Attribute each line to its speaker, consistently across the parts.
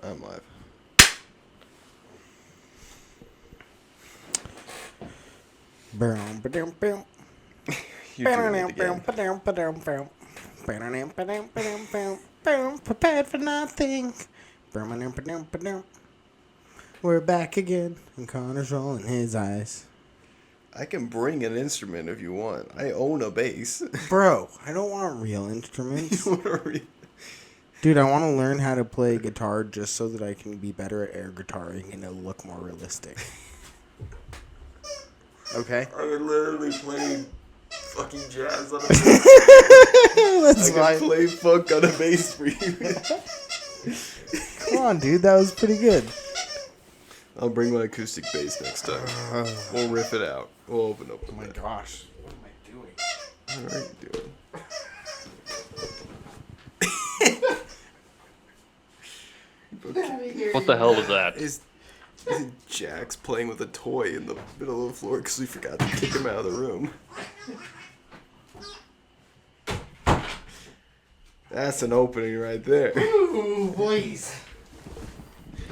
Speaker 1: I'm live. You doing it again.
Speaker 2: Prepared for nothing. We're back again, and Connor's rolling his eyes.
Speaker 1: I can bring an instrument if you want. I own a bass.
Speaker 2: Bro, I don't want real instruments.
Speaker 1: What are we?
Speaker 2: Dude, I want to learn how to play guitar just so that I can be better at air guitaring and it'll look more realistic. Okay?
Speaker 1: I literally played fucking jazz on a
Speaker 2: That's
Speaker 1: I can play funk on a bass for you.
Speaker 2: Come on, dude. That was pretty good.
Speaker 1: I'll bring my acoustic bass next time. We'll riff it out. We'll open up.
Speaker 2: Oh my gosh. What am I doing?
Speaker 1: What are you doing?
Speaker 3: What the hell was that?
Speaker 1: Is Jack's playing with a toy in the middle of the floor because we forgot to kick him out of the room. That's an opening right there.
Speaker 2: Ooh, boys.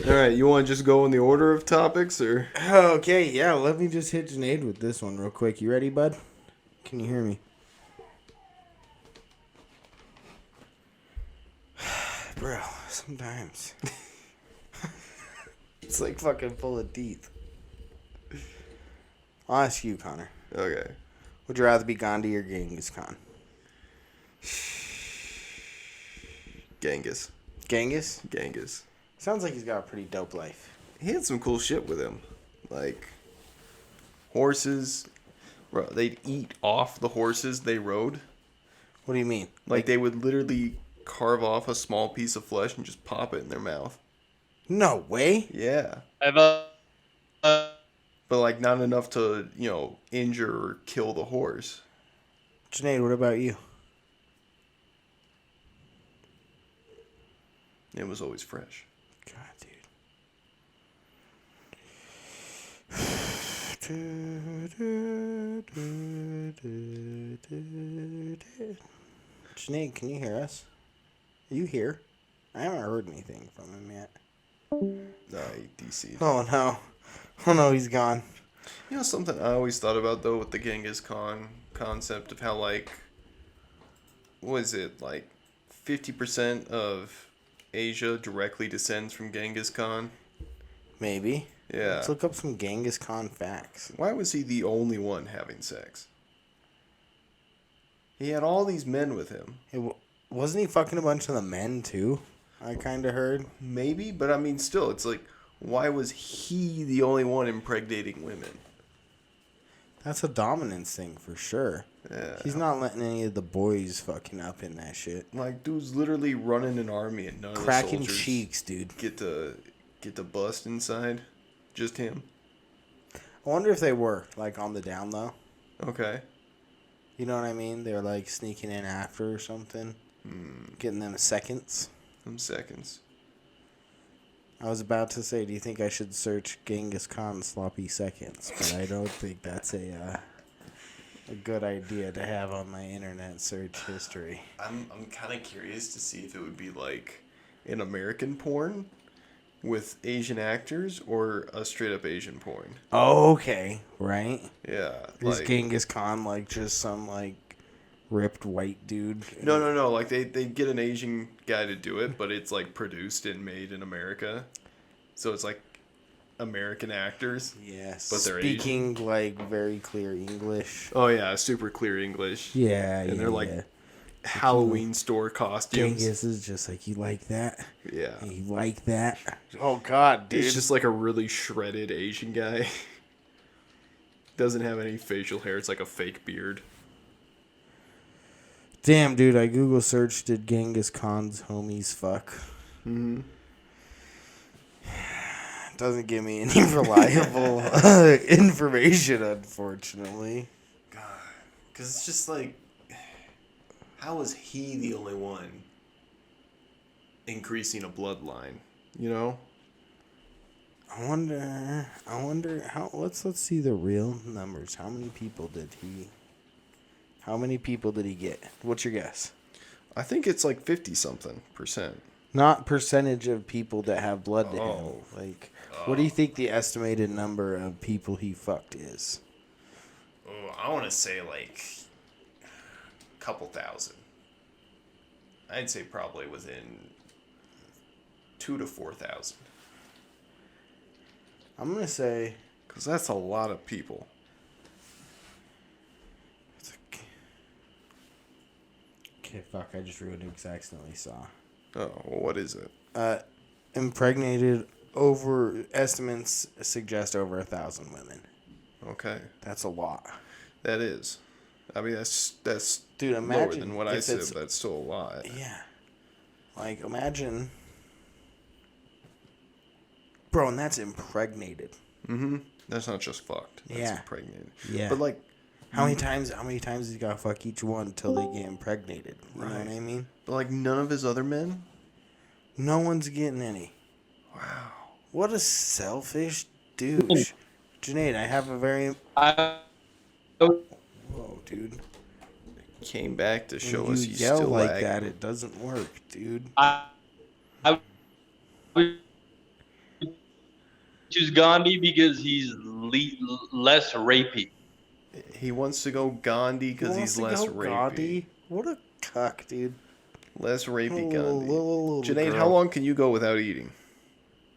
Speaker 1: Alright, you want to just go in the order of topics, or?
Speaker 2: Okay, yeah, let me just hit Janaid with this one real quick. You ready, bud? Can you hear me? Bro, sometimes. It's like fucking full of teeth. I'll ask you, Connor.
Speaker 1: Okay.
Speaker 2: Would you rather be Gandhi or Genghis Khan?
Speaker 1: Genghis.
Speaker 2: Genghis? Sounds like he's got a pretty dope life.
Speaker 1: He had some cool shit with him. Like, horses. Bro, they'd eat off the horses they rode.
Speaker 2: What do you mean?
Speaker 1: Like, they would literally carve off a small piece of flesh and just pop it in their mouth.
Speaker 2: No way.
Speaker 1: Yeah.
Speaker 3: I've
Speaker 1: But, like, not enough to, injure or kill the horse.
Speaker 2: Janaid, what about you?
Speaker 1: It was always fresh.
Speaker 2: God, dude. Janaid, can you hear us? Are you here? I haven't heard anything from him yet.
Speaker 1: Nah, he DC'd.
Speaker 2: Oh no. Oh no, he's gone.
Speaker 1: You know something I always thought about, though, with the Genghis Khan concept of how, like, what is it, like, 50% of Asia directly descends from Genghis Khan?
Speaker 2: Maybe.
Speaker 1: Yeah.
Speaker 2: Let's look up some Genghis Khan facts.
Speaker 1: Why was he the only one having sex? He had all these men with him.
Speaker 2: Wasn't he fucking a bunch of the men too? I kind of heard.
Speaker 1: Maybe, but I mean, still, it's like, why was he the only one impregnating women?
Speaker 2: That's a dominance thing for sure.
Speaker 1: Yeah.
Speaker 2: He's not letting any of the boys fucking up in that shit.
Speaker 1: Like, dude's literally running an army and none
Speaker 2: Cracking
Speaker 1: of the soldiers
Speaker 2: cheeks, dude.
Speaker 1: get to bust inside. Just him.
Speaker 2: I wonder if they were, like, on the down low.
Speaker 1: Okay.
Speaker 2: You know what I mean? They were, like, sneaking in after or something. Getting them seconds.
Speaker 1: Some seconds.
Speaker 2: I was about to say, do you think I should search Genghis Khan sloppy seconds? But I don't think that's a good idea to have on my internet search history.
Speaker 1: I'm kind of curious to see if it would be like an American porn with Asian actors or a straight up Asian porn.
Speaker 2: Oh, okay. Right?
Speaker 1: Yeah.
Speaker 2: Is
Speaker 1: Like,
Speaker 2: Genghis Khan, like, just some, like, ripped white dude?
Speaker 1: no. Like they get an Asian guy to do it, but it's like produced and made in America. So it's like American actors.
Speaker 2: Yes.
Speaker 1: But they're
Speaker 2: speaking, like, very clear English.
Speaker 1: Oh yeah, super clear English.
Speaker 2: Yeah,
Speaker 1: And they're like Halloween store costumes.
Speaker 2: Genghis is just like, you like that?
Speaker 1: Yeah.
Speaker 2: You like that? Oh, God, dude.
Speaker 1: It's just like a really shredded Asian guy. Doesn't have any facial hair. It's like a fake beard.
Speaker 2: Damn, dude, I Google searched, did Genghis Khan's homies fuck?
Speaker 1: Mm-hmm.
Speaker 2: Doesn't give me any reliable information, unfortunately.
Speaker 1: God. Because it's just like, how is he the only one increasing a bloodline? You know?
Speaker 2: I wonder how, let's see the real numbers. How many people did he get? What's your guess?
Speaker 1: I think it's like 50-something%.
Speaker 2: Not percentage of people that have blood to him.
Speaker 1: Oh.
Speaker 2: Like, what do you think the estimated number of people he fucked is?
Speaker 1: Oh, I want to say like a couple thousand. I'd say probably within 2 to 4,000.
Speaker 2: I'm gonna say.
Speaker 1: Because that's a lot of people.
Speaker 2: Okay, fuck! I just ruined it 'cause I accidentally saw.
Speaker 1: Oh, well, what is it?
Speaker 2: Impregnated. Over estimates suggest over 1,000 women.
Speaker 1: Okay.
Speaker 2: That's a lot.
Speaker 1: That is. I mean, that's
Speaker 2: Dude,
Speaker 1: lower
Speaker 2: imagine
Speaker 1: than what I
Speaker 2: if
Speaker 1: said,
Speaker 2: it's-
Speaker 1: but that's still a lot.
Speaker 2: Yeah. Like, imagine. Bro, and that's impregnated.
Speaker 1: Mm-hmm. That's not just fucked. That's
Speaker 2: Yeah.
Speaker 1: impregnated.
Speaker 2: Yeah.
Speaker 1: But like,
Speaker 2: How many times you gotta fuck each one until they get impregnated? You know what I mean?
Speaker 1: none of his other men?
Speaker 2: No one's getting any.
Speaker 1: Wow.
Speaker 2: What a selfish douche. Junaid, I have a very...
Speaker 3: I
Speaker 2: Whoa, dude.
Speaker 1: Came back to show
Speaker 2: When
Speaker 1: us
Speaker 2: you
Speaker 1: he's
Speaker 2: yell
Speaker 1: still
Speaker 2: like
Speaker 1: lagging.
Speaker 2: that, it doesn't work, dude.
Speaker 3: would choose Gandhi because he's less rapey.
Speaker 1: He wants to go Gandhi because
Speaker 2: Wants
Speaker 1: he's
Speaker 2: to
Speaker 1: less
Speaker 2: go
Speaker 1: rapey.
Speaker 2: Gandhi? What a cuck, dude.
Speaker 1: Less rapey
Speaker 2: Little-
Speaker 1: Gandhi.
Speaker 2: little
Speaker 1: Junaid,
Speaker 2: girl.
Speaker 1: how long can you go without eating?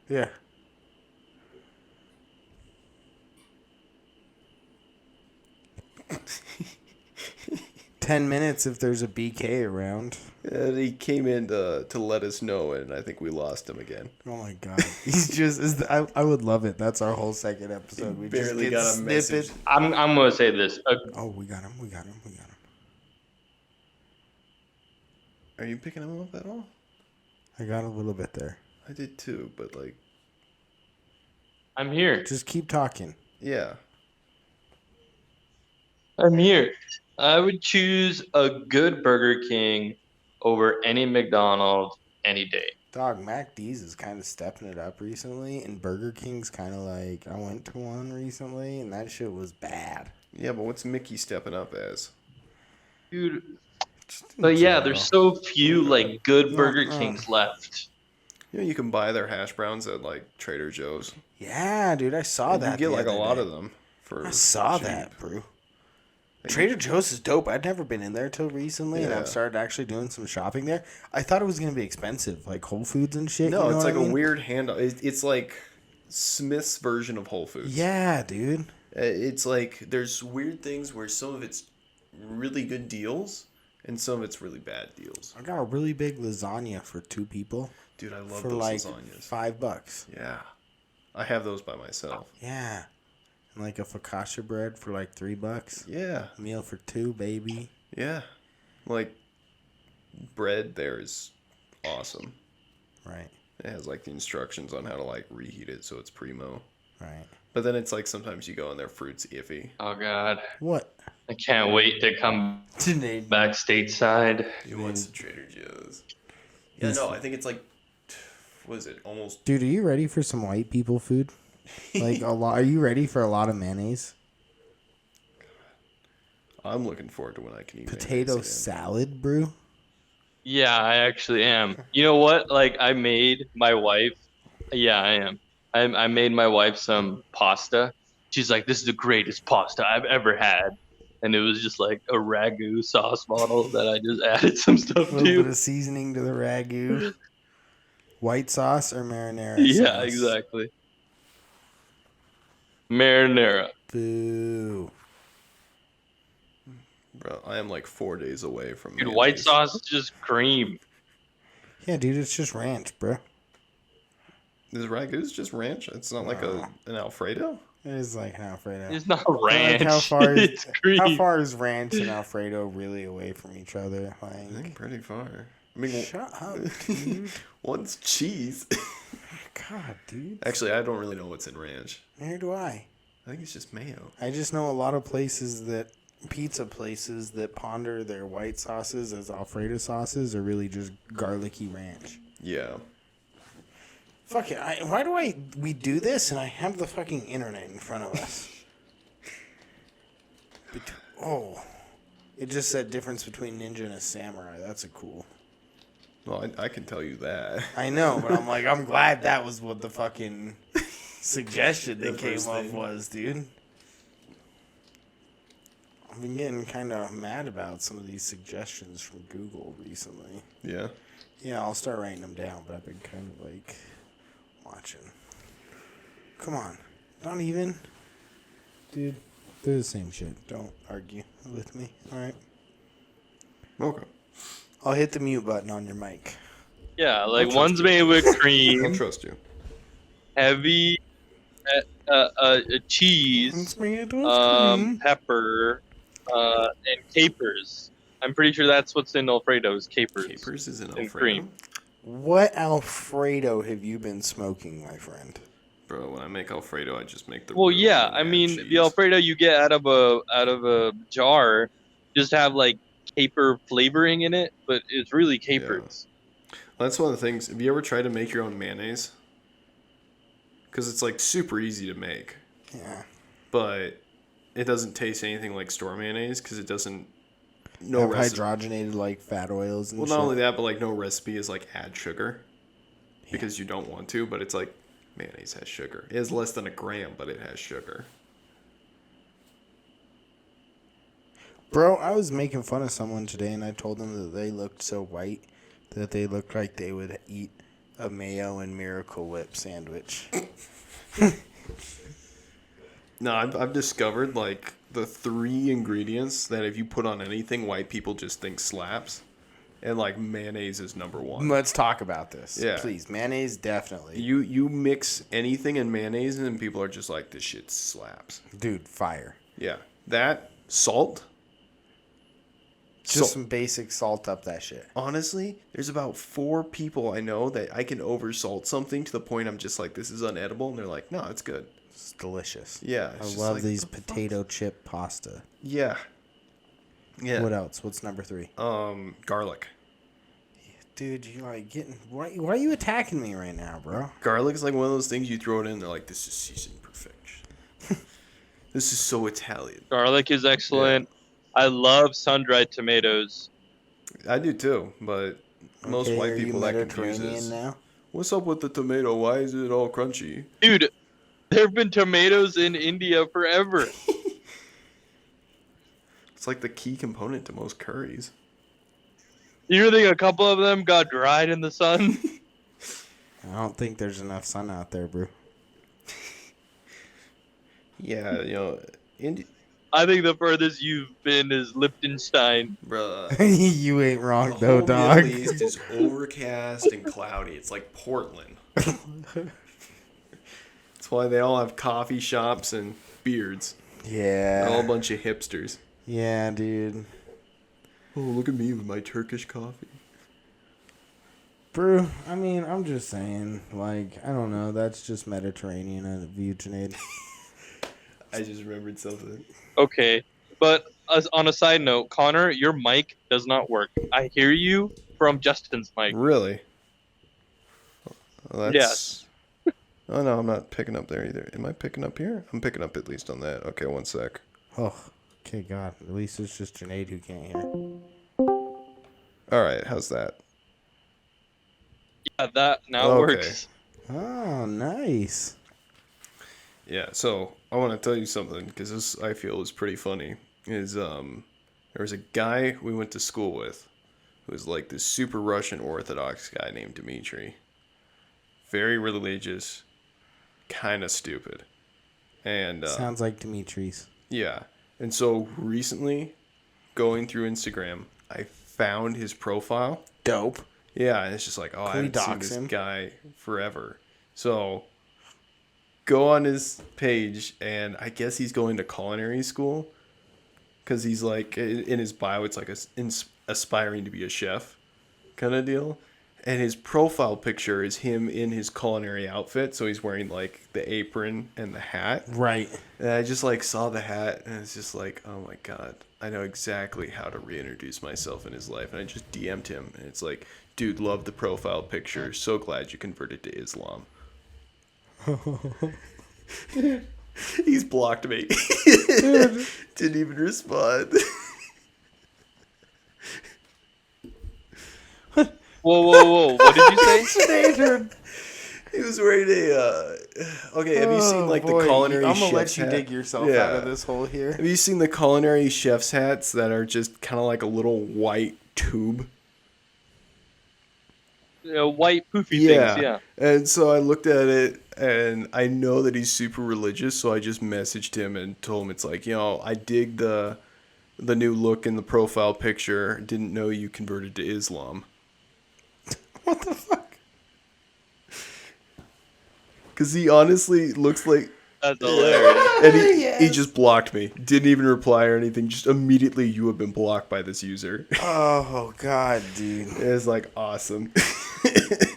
Speaker 2: Yeah. Ten minutes if there's a BK around.
Speaker 1: He came in to let us know, and I think we lost him again.
Speaker 2: Oh my god. He's just I would love it. That's our whole second episode. We just
Speaker 1: barely
Speaker 2: get
Speaker 1: got a
Speaker 2: snippets.
Speaker 1: message.
Speaker 3: I'm gonna say this.
Speaker 2: Oh, we got him.
Speaker 1: Are you picking him up at all?
Speaker 2: I got a little bit there.
Speaker 1: I did too, but like,
Speaker 3: I'm here.
Speaker 2: Just keep talking.
Speaker 1: yeah.
Speaker 3: I'm here. I would choose a good Burger King over any McDonald's any day.
Speaker 2: Dog, MacD's is kind of stepping it up recently, and Burger King's kind of like, I went to one recently, and that shit was bad.
Speaker 1: Yeah, but what's Mickey stepping up as?
Speaker 3: Dude,
Speaker 2: Just in
Speaker 3: but yeah,
Speaker 2: general.
Speaker 3: there's so few like good
Speaker 2: No,
Speaker 3: Burger
Speaker 2: no.
Speaker 3: Kings left.
Speaker 1: You know, you can buy their hash browns at like Trader Joe's.
Speaker 2: Yeah, dude, I saw
Speaker 1: And
Speaker 2: that.
Speaker 1: you get
Speaker 2: the
Speaker 1: like a
Speaker 2: other
Speaker 1: lot
Speaker 2: day.
Speaker 1: of them for.
Speaker 2: I saw
Speaker 1: cheap.
Speaker 2: that, bro. Trader Joe's is dope. I'd never been in there till recently, and
Speaker 1: Yeah.
Speaker 2: I've started actually doing some shopping there. I thought it was gonna be expensive, like Whole Foods and shit.
Speaker 1: No,
Speaker 2: you know
Speaker 1: it's
Speaker 2: what
Speaker 1: like
Speaker 2: I mean?
Speaker 1: a weird handout. It's like Smith's version of Whole Foods.
Speaker 2: Yeah, dude.
Speaker 1: It's like there's weird things where some of it's really good deals and some of it's really bad deals.
Speaker 2: I got a really big lasagna for 2 people
Speaker 1: Dude, I love
Speaker 2: for
Speaker 1: those
Speaker 2: like
Speaker 1: lasagnas.
Speaker 2: $5.
Speaker 1: Yeah. I have those by myself.
Speaker 2: Yeah, and like a focaccia bread for like $3.
Speaker 1: Yeah.
Speaker 2: Meal for 2, baby.
Speaker 1: Yeah. Like bread there is awesome.
Speaker 2: Right,
Speaker 1: It has like the instructions on how to like reheat it so it's primo.
Speaker 2: right.
Speaker 1: But then it's like sometimes you go and their fruit's iffy.
Speaker 3: Oh god,
Speaker 2: What?
Speaker 3: I can't wait to come
Speaker 2: Junaid.
Speaker 3: back stateside.
Speaker 1: He wants Trader Joe's. Yeah,
Speaker 2: He's-
Speaker 1: no, I think it's like what is it? Almost
Speaker 2: Dude, are you ready for some white people food? Like a lot. Are you ready for a lot of mayonnaise?
Speaker 1: I'm looking forward to when I can eat
Speaker 2: Potato
Speaker 1: mayonnaise
Speaker 2: salad, brew.
Speaker 3: Yeah, I actually am. You know what? Like I made my wife. Yeah, I am. I made my wife some pasta. She's like, "This is the greatest pasta I've ever had," and it was just like a ragu sauce bottle that I just added some stuff
Speaker 2: A little bit
Speaker 3: to.
Speaker 2: of seasoning to the ragu. White sauce or marinara
Speaker 3: Yeah,
Speaker 2: sauce?
Speaker 3: exactly. Marinara.
Speaker 2: Boo.
Speaker 1: Bro, I am like 4 days away from
Speaker 3: Dude,
Speaker 1: mayonnaise.
Speaker 3: white sauce is just cream.
Speaker 2: Yeah, dude, it's just ranch, bro.
Speaker 1: Is ragu's just ranch? It's not like an Alfredo?
Speaker 2: It is like an Alfredo.
Speaker 3: It's not
Speaker 2: But,
Speaker 3: ranch.
Speaker 2: Like
Speaker 3: It's cream.
Speaker 2: how far is ranch and Alfredo really away from each other?
Speaker 1: I
Speaker 2: Like,
Speaker 1: think pretty far. I mean,
Speaker 2: shut up, dude.
Speaker 1: one's cheese.
Speaker 2: God, dude.
Speaker 1: Actually, I don't really know what's in ranch.
Speaker 2: Neither do I.
Speaker 1: I think it's just mayo.
Speaker 2: I just know a lot of pizza places that ponder their white sauces as Alfredo sauces are really just garlicky ranch.
Speaker 1: Yeah.
Speaker 2: Fuck it. Why do we do this and I have the fucking internet in front of us? Oh. It just said difference between ninja and a samurai. That's a cool.
Speaker 1: Well, I can tell you that.
Speaker 2: I know, but I'm like, I'm glad that was what the fucking suggestion
Speaker 1: The
Speaker 2: that came
Speaker 1: first
Speaker 2: up
Speaker 1: thing.
Speaker 2: was, dude. I've been getting kind of mad about some of these suggestions from Google recently.
Speaker 1: Yeah.
Speaker 2: Yeah, I'll start writing them down, but I've been kind of like watching. Come on. Don't even. Dude, they're the same shit. Don't argue with me, alright?
Speaker 1: Okay.
Speaker 2: I'll hit the mute button on your mic.
Speaker 3: Yeah, like
Speaker 1: trust
Speaker 3: one's
Speaker 1: you.
Speaker 3: made with
Speaker 1: I'll
Speaker 3: cream,
Speaker 1: trust you.
Speaker 3: heavy cheese,
Speaker 2: It's made with cream.
Speaker 3: pepper, and capers. I'm pretty sure that's what's in Alfredo's capers.
Speaker 1: Capers is an
Speaker 3: and
Speaker 1: Alfredo.
Speaker 3: cream.
Speaker 2: What Alfredo have you been smoking, my friend?
Speaker 1: Bro, when I make Alfredo, I just make the.
Speaker 3: Well,
Speaker 1: really
Speaker 3: yeah,
Speaker 1: good
Speaker 3: I
Speaker 1: mac
Speaker 3: mean
Speaker 1: cheese.
Speaker 3: the Alfredo you get out of a jar, just have like caper flavoring in it, but it's really capers.
Speaker 1: That's one of the things. Have you ever tried to make your own mayonnaise? Because it's like super easy to make,
Speaker 2: Yeah.
Speaker 1: but it doesn't taste anything like store mayonnaise because it doesn't. No
Speaker 2: Have
Speaker 1: recipe.
Speaker 2: hydrogenated like fat oils and
Speaker 1: Well,
Speaker 2: shit.
Speaker 1: not only that, but like no recipe is like add sugar because you don't want to. But it's like mayonnaise has sugar. It has less than a gram, but it has sugar.
Speaker 2: Bro, I was making fun of someone today and I told them that they looked so white that they looked like they would eat a mayo and Miracle Whip sandwich.
Speaker 1: No, I've discovered like the 3 ingredients that if you put on anything, white people just think slaps, and like mayonnaise is number 1.
Speaker 2: Let's talk about this.
Speaker 1: Yeah.
Speaker 2: Please. Mayonnaise, definitely.
Speaker 1: You mix anything in mayonnaise, and people are just like, this shit slaps.
Speaker 2: Dude, fire.
Speaker 1: Yeah, that salt.
Speaker 2: Just
Speaker 1: So-
Speaker 2: some basic salt up that shit.
Speaker 1: Honestly, there's about 4 people I know that I can oversalt something to the point I'm just like, this is unedible, and they're like, no, it's good.
Speaker 2: It's delicious.
Speaker 1: Yeah,
Speaker 2: I
Speaker 1: it's just
Speaker 2: love
Speaker 1: like,
Speaker 2: these
Speaker 1: the fuck?
Speaker 2: potato chip pasta.
Speaker 1: Yeah. Yeah.
Speaker 2: What else? What's number 3?
Speaker 1: Garlic.
Speaker 2: Dude, you like getting... Why are you attacking me right now, bro?
Speaker 1: Garlic is like one of those things you throw it in, they're like, this is seasoned perfection. This is so Italian.
Speaker 3: Garlic is excellent. I love sun-dried tomatoes.
Speaker 1: I do too, but most
Speaker 2: Okay,
Speaker 1: white
Speaker 2: are you
Speaker 1: people that
Speaker 2: Mediterranean
Speaker 1: confuses.
Speaker 2: now?
Speaker 1: What's up with the tomato? Why is it all crunchy?
Speaker 3: Dude, there have been tomatoes in India forever.
Speaker 1: It's like the key component to most curries.
Speaker 3: You think a couple of them got dried in the sun?
Speaker 2: I don't think there's enough sun out there, bro.
Speaker 1: Yeah,
Speaker 3: I think the furthest you've been is Liechtenstein.
Speaker 1: bruh.
Speaker 2: You ain't wrong,
Speaker 1: The
Speaker 2: though,
Speaker 1: whole
Speaker 2: dog.
Speaker 1: Middle East is overcast and cloudy. It's like Portland. That's why they all have coffee shops and beards. They're all a
Speaker 2: Yeah.
Speaker 1: bunch of hipsters.
Speaker 2: Yeah, dude.
Speaker 1: Oh, look at me with my Turkish coffee.
Speaker 2: Bro, I mean, I'm just saying, like, I don't know. That's just Mediterranean of you, Junaid.
Speaker 1: I just remembered something.
Speaker 3: Okay, but as on a side note, Connor, your mic does not work. I hear you from Justin's mic.
Speaker 1: Really? Well,
Speaker 3: Yes.
Speaker 1: Oh, no, I'm not picking up there either. Am I picking up here? I'm picking up at least on that. Okay, one sec.
Speaker 2: Oh, okay, God. At least it's just Junaid who can't hear.
Speaker 1: All right, how's that?
Speaker 3: Yeah, that now
Speaker 1: Okay.
Speaker 3: works.
Speaker 2: Oh, nice.
Speaker 1: Yeah, so I want to tell you something because this I feel is pretty funny. There was a guy we went to school with who was like this super Russian Orthodox guy named Dmitri. Very religious, kind of stupid. And
Speaker 2: Sounds like Dimitri's.
Speaker 1: yeah. And so recently, going through Instagram, I found his profile.
Speaker 2: Dope.
Speaker 1: Yeah, and it's just like, oh, I
Speaker 2: Can we
Speaker 1: haven't seen
Speaker 2: dox
Speaker 1: this
Speaker 2: him?
Speaker 1: guy forever. So go on his page, and I guess he's going to culinary school because he's like, in his bio, it's like aspiring to be a chef kind of deal. And his profile picture is him in his culinary outfit. So he's wearing like the apron and the hat.
Speaker 2: Right.
Speaker 1: And I just like saw the hat and it's just like, oh my God, I know exactly how to reintroduce myself in his life. And I just DM'd him and it's like, dude, love the profile picture. So glad you converted to Islam. He's blocked me. Didn't even respond.
Speaker 3: Whoa! What did you say?
Speaker 1: He was wearing a. Okay, have you seen like the culinary
Speaker 2: I'm gonna let
Speaker 1: chef's
Speaker 2: you
Speaker 1: hat?
Speaker 2: dig yourself out of this hole here.
Speaker 1: Have you seen the culinary chef's hats that are just kind of like a little white tube?
Speaker 3: White poofy things. Yeah.
Speaker 1: And so I looked at it, and I know that he's super religious, so I just messaged him and told him it's like, I dig the new look in the profile picture. Didn't know you converted to Islam.
Speaker 2: What the fuck?
Speaker 1: Because he honestly looks like.
Speaker 3: That's hilarious.
Speaker 1: And he just blocked me. Didn't even reply or anything. Just immediately, you have been blocked by this user.
Speaker 2: Oh god, dude.
Speaker 1: It's like awesome.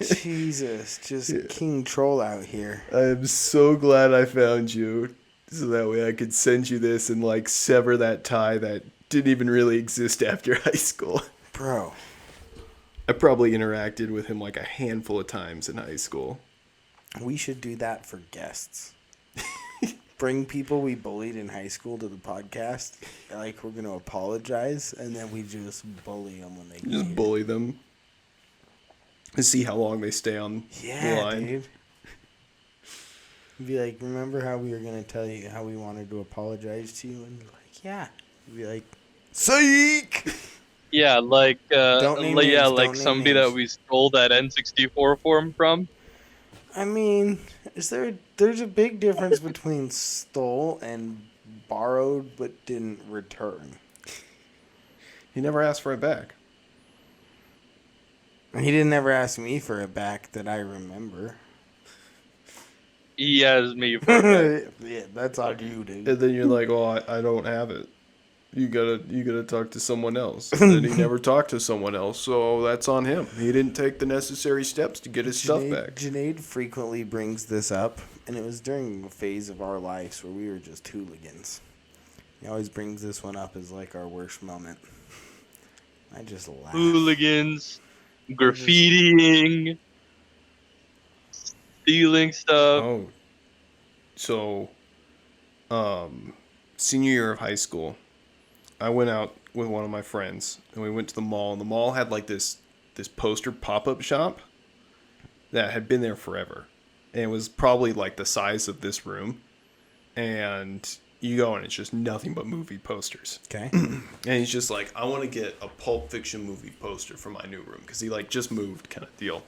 Speaker 2: Jesus, just king troll out here.
Speaker 1: I am so glad I found you, so that way I could send you this and like sever that tie that didn't even really exist after high school.
Speaker 2: Bro.
Speaker 1: I probably interacted with him like a handful of times in high school.
Speaker 2: We should do that for guests. Bring people we bullied in high school to the podcast. Like, we're going to apologize, and then we just bully them when they get
Speaker 1: Just
Speaker 2: here.
Speaker 1: bully them. And see how long they stay on the line.
Speaker 2: Dude. Be like, remember how we were going to tell you how we wanted to apologize to you? And be like, yeah. Be like, psych!
Speaker 3: Yeah, like
Speaker 2: Don't name names, don't name
Speaker 3: somebody
Speaker 2: names.
Speaker 3: that we stole that N64 form from.
Speaker 2: I mean, there's a big difference between stole and borrowed but didn't return.
Speaker 1: He never asked for it back.
Speaker 2: He didn't ever ask me for it back that I remember.
Speaker 3: He has me for
Speaker 2: Yeah, that's on you, dude.
Speaker 1: And then you're like, oh, I don't have it. You gotta talk to someone else. And then he never talked to someone else, so that's on him. He didn't take the necessary steps to get his stuff back.
Speaker 2: Junaid frequently brings this up, and it was during a phase of our lives where we were just hooligans. He always brings this one up as like our worst moment. I just laugh.
Speaker 3: hooligans, graffitiing, stealing stuff.
Speaker 1: Oh, so, senior year of high school, I went out with one of my friends, and we went to the mall, and the mall had like this poster pop-up shop that had been there forever, and it was probably like the size of this room, and you go and it's just nothing but movie posters.
Speaker 2: Okay.
Speaker 1: And he's just like, I want to get a Pulp Fiction movie poster for my new room, because he like just moved kind of deal.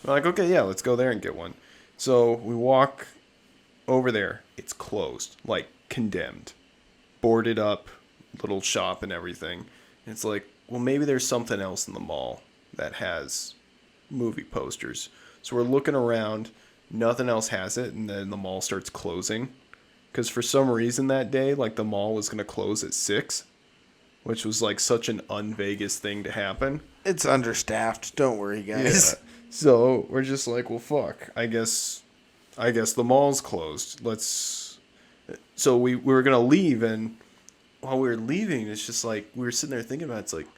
Speaker 1: We're like, okay, yeah, let's go there and get one. So we walk over there. It's closed, like condemned, boarded up, little shop and everything. And it's like, well, maybe there's something else in the mall that has movie posters. So we're looking around, nothing else has it, and then the mall starts closing. Because for some reason that day, like the mall was going to close at 6, which was like such an un-Vegas thing to happen.
Speaker 2: It's understaffed. Don't worry, guys.
Speaker 1: Yeah. So we're just like, well, fuck. I guess the mall's closed. So we were gonna leave, and while we were leaving, it's just like we were sitting there thinking about it, it's like,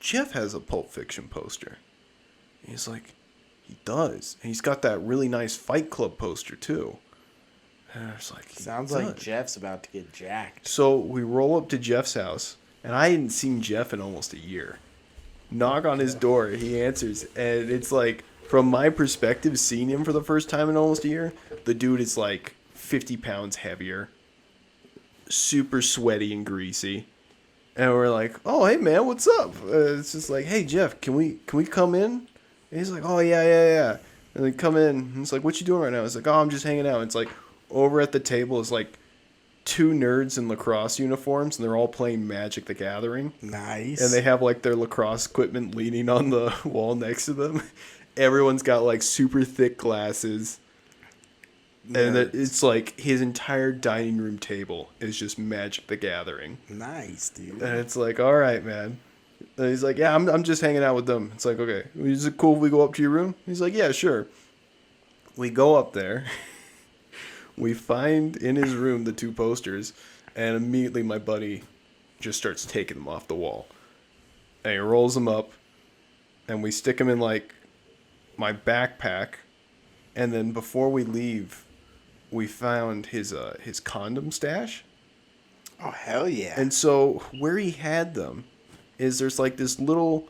Speaker 1: Jeff has a Pulp Fiction poster. And he's like, he does, and he's got that really nice Fight Club poster too. And I was like, he
Speaker 2: Sounds like
Speaker 1: does.
Speaker 2: Jeff's about to get jacked.
Speaker 1: So we roll up to Jeff's house, and I hadn't seen Jeff in almost a year. Knock on his door, he answers, and it's like, from my perspective, seeing him for the first time in almost a year, the dude is like 50 pounds heavier, super sweaty and greasy. And we're like, oh, hey man, what's up? It's just like, hey Jeff, can we come in? And he's like, oh yeah. And they come in, and it's like, what you doing right now? It's like, oh, I'm just hanging out. It's like, over at the table is like 2 nerds in lacrosse uniforms, and they're all playing Magic the Gathering.
Speaker 2: Nice.
Speaker 1: And they have like their lacrosse equipment leaning on the wall next to them. Everyone's got like super thick glasses. And it's like his entire dining room table is just Magic the Gathering.
Speaker 2: Nice, dude.
Speaker 1: And it's like, all right, man. And he's like, yeah, I'm just hanging out with them. It's like, okay, is it cool if we go up to your room? He's like, yeah, sure. We go up there. We find in his room the 2 posters, and immediately my buddy just starts taking them off the wall. And he rolls them up, and we stick them in like my backpack. And then before we leave, we found his condom stash.
Speaker 2: Oh, hell yeah.
Speaker 1: And so where he had them is there's like this little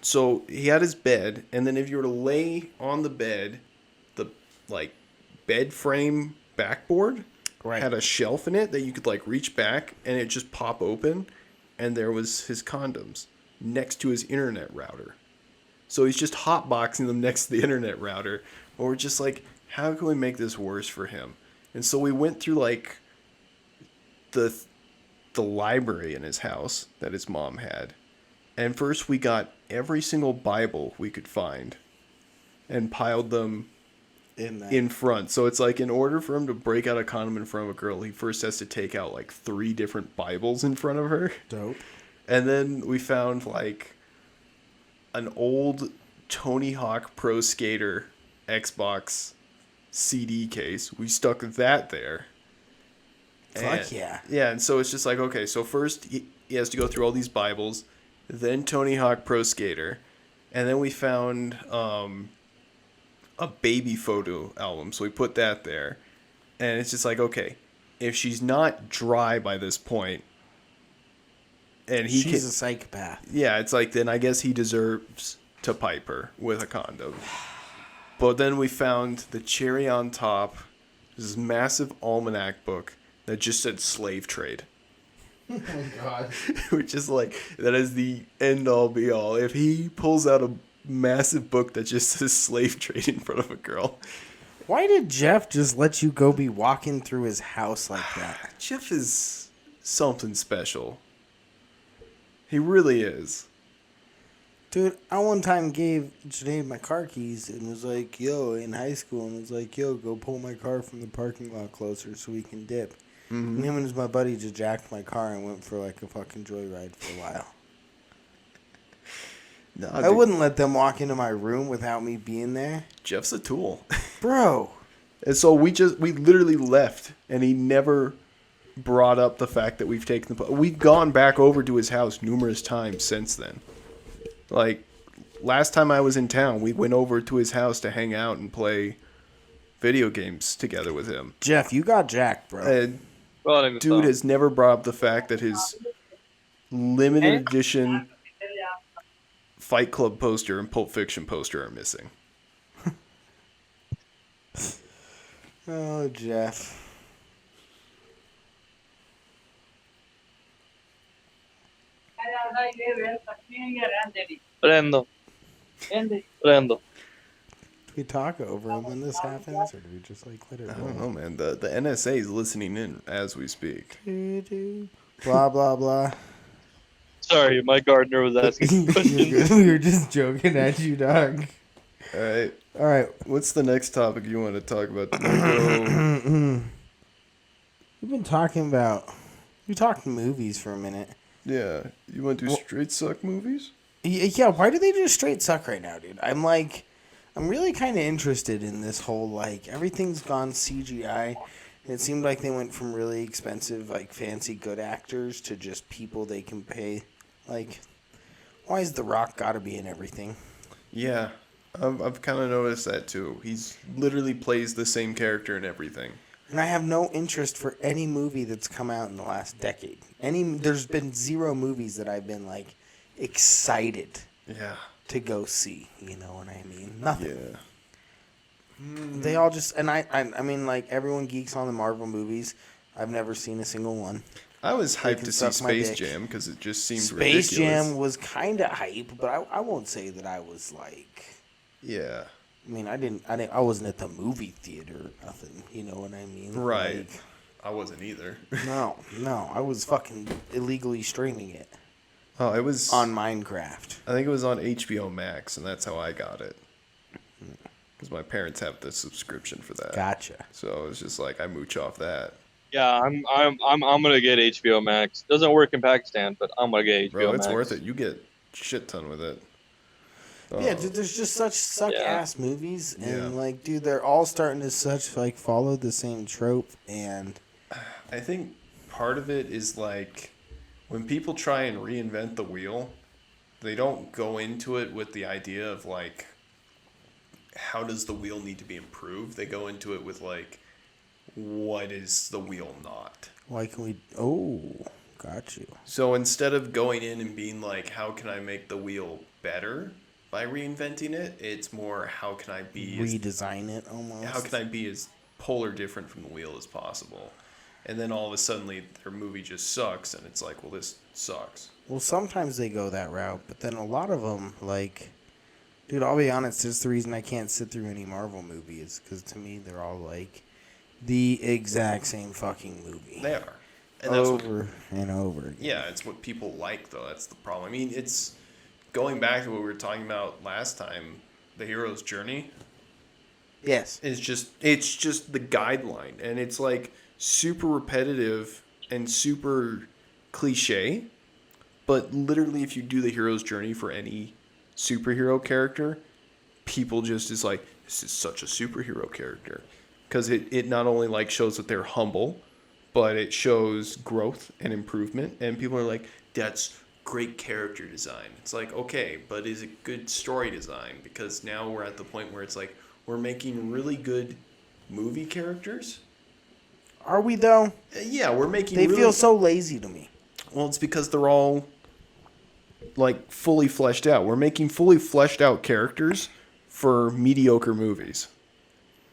Speaker 1: So he had his bed, and then if you were to lay on the bed, the like bed frame backboard
Speaker 2: Right.
Speaker 1: had a shelf in it that you could like reach back and it just pop open, and there was his condoms next to his internet router. So he's just hotboxing them next to the internet router. And we're just like, how can we make this worse for him? And so we went through like the library in his house that his mom had. And first we got every single Bible we could find and piled them in front. So it's like in order for him to break out a condom in front of a girl, he first has to take out like 3 different Bibles in front of her.
Speaker 2: Dope.
Speaker 1: And then we found like an old Tony Hawk Pro Skater Xbox CD case. We stuck that there.
Speaker 2: Fuck yeah.
Speaker 1: Yeah, and so it's just like, okay, so first he has to go through all these Bibles, then Tony Hawk Pro Skater, and then we found a baby photo album, so we put that there. And it's just like, okay, if she's not dry by this point, and
Speaker 2: She's a psychopath.
Speaker 1: yeah, it's like, then I guess he deserves to pipe her with a condom. But then we found the cherry on top, this massive almanac book that just said slave trade.
Speaker 2: Oh my god.
Speaker 1: Which is like, that is the end all be all. If he pulls out a massive book that just says slave trade in front of a girl.
Speaker 2: Why did Jeff just let you go be walking through his house like that?
Speaker 1: Jeff is something special. He really is.
Speaker 2: Dude, I one time gave Janae my car keys and was like, yo, in high school, and was like, yo, go pull my car from the parking lot closer so we can dip.
Speaker 1: Mm-hmm.
Speaker 2: And him and my buddy just jacked my car and went for like a fucking joyride for a while.
Speaker 1: No,
Speaker 2: I wouldn't let them walk into my room without me being there.
Speaker 1: Jeff's a tool.
Speaker 2: Bro.
Speaker 1: And so we literally left, and he never brought up the fact that we've taken we've gone back over to his house numerous times since then. Like, last time I was in town, we went over to his house to hang out and play video games together with him.
Speaker 2: Jeff, you got jacked, bro.
Speaker 1: And
Speaker 3: Well,
Speaker 1: dude has never brought up the fact that his limited edition Fight Club poster and Pulp Fiction poster are missing.
Speaker 2: Oh, Jeff.
Speaker 3: Prendo. Prendo.
Speaker 2: Do we talk over him when this happens, or do we just like let it
Speaker 1: I
Speaker 2: roll?
Speaker 1: don't know, man. The NSA is listening in as we speak.
Speaker 2: Blah, blah, blah.
Speaker 3: Sorry, my gardener was asking questions.
Speaker 2: We were just joking at you, dog.
Speaker 1: All right.
Speaker 2: All right.
Speaker 1: What's the next topic you want to talk about today?
Speaker 2: We've been talking about... We talked movies for a minute.
Speaker 1: Yeah. You want to do straight suck movies?
Speaker 2: Yeah, why do they just straight suck right now, dude? I'm really kind of interested in this whole, like, everything's gone CGI. And it seemed like they went from really expensive, like, fancy good actors to just people they can pay. Like, why is The Rock gotta be in everything?
Speaker 1: Yeah. I've kind of noticed that too. He's literally plays the same character in everything.
Speaker 2: And I have no interest for any movie that's come out in the last decade. There's been 0 movies that I've been, like, excited
Speaker 1: Yeah.
Speaker 2: to go see. You know what I mean? Nothing.
Speaker 1: Yeah.
Speaker 2: They all just... And I mean, like, everyone geeks on the Marvel movies. I've never seen a single one.
Speaker 1: I was hyped
Speaker 2: can
Speaker 1: to see
Speaker 2: suck my
Speaker 1: Space
Speaker 2: dick.
Speaker 1: Jam because it just seemed
Speaker 2: Space
Speaker 1: ridiculous.
Speaker 2: Jam was kind of hype, but I won't say that I was, like...
Speaker 1: Yeah.
Speaker 2: I mean, I wasn't at the movie theater or nothing. You know what I mean?
Speaker 1: Right.
Speaker 2: Like,
Speaker 1: I wasn't either.
Speaker 2: no, I was fucking illegally streaming it
Speaker 1: Oh, it was
Speaker 2: on Minecraft.
Speaker 1: I think it was on HBO Max, and that's how I got it. Because my parents have the subscription for that.
Speaker 2: Gotcha.
Speaker 1: So it's just like I mooch off that.
Speaker 3: Yeah, I'm gonna get HBO Max. Doesn't work in Pakistan, but I'm gonna get HBO
Speaker 1: Bro,
Speaker 3: Max.
Speaker 1: it's worth it. You get shit ton with it.
Speaker 2: Yeah, dude, there's just such suck-ass movies, and, like, dude, they're all starting to like, follow the same trope, and...
Speaker 1: I think part of it is, like, when people try and reinvent the wheel, they don't go into it with the idea of, like, how does the wheel need to be improved? They go into it with, like, what is the wheel not?
Speaker 2: Why can we... Oh, got you.
Speaker 1: So instead of going in and being like, how can I make the wheel better by reinventing it. It's more how can I be
Speaker 2: Redesign it almost.
Speaker 1: how can I be as polar different from the wheel as possible? And then all of a sudden their movie just sucks, and it's like, well, this sucks.
Speaker 2: Well, sometimes they go that route, but then a lot of them, like, dude, I'll be honest, it's the reason I can't sit through any Marvel movies, because to me, they're all, like, the exact same fucking movie.
Speaker 1: They are. And that's what,
Speaker 2: Over and over again.
Speaker 1: yeah, it's what people like, though. That's the problem. I mean, it's going back to what we were talking about last time, the hero's journey.
Speaker 2: Yes.
Speaker 1: It's just the guideline, and it's like super repetitive and super cliche. But literally, if you do the hero's journey for any superhero character, people just is like, this is such a superhero character, because it not only like shows that they're humble, but it shows growth and improvement, and people are like, that's great character design. It's like, okay, but is it good story design? Because now we're at the point where it's like, we're making really good movie characters.
Speaker 2: Are we, though?
Speaker 1: Yeah, we're making
Speaker 2: They
Speaker 1: really,
Speaker 2: feel so lazy to me.
Speaker 1: well, it's because they're all like fully fleshed out. We're making fully fleshed out characters for mediocre movies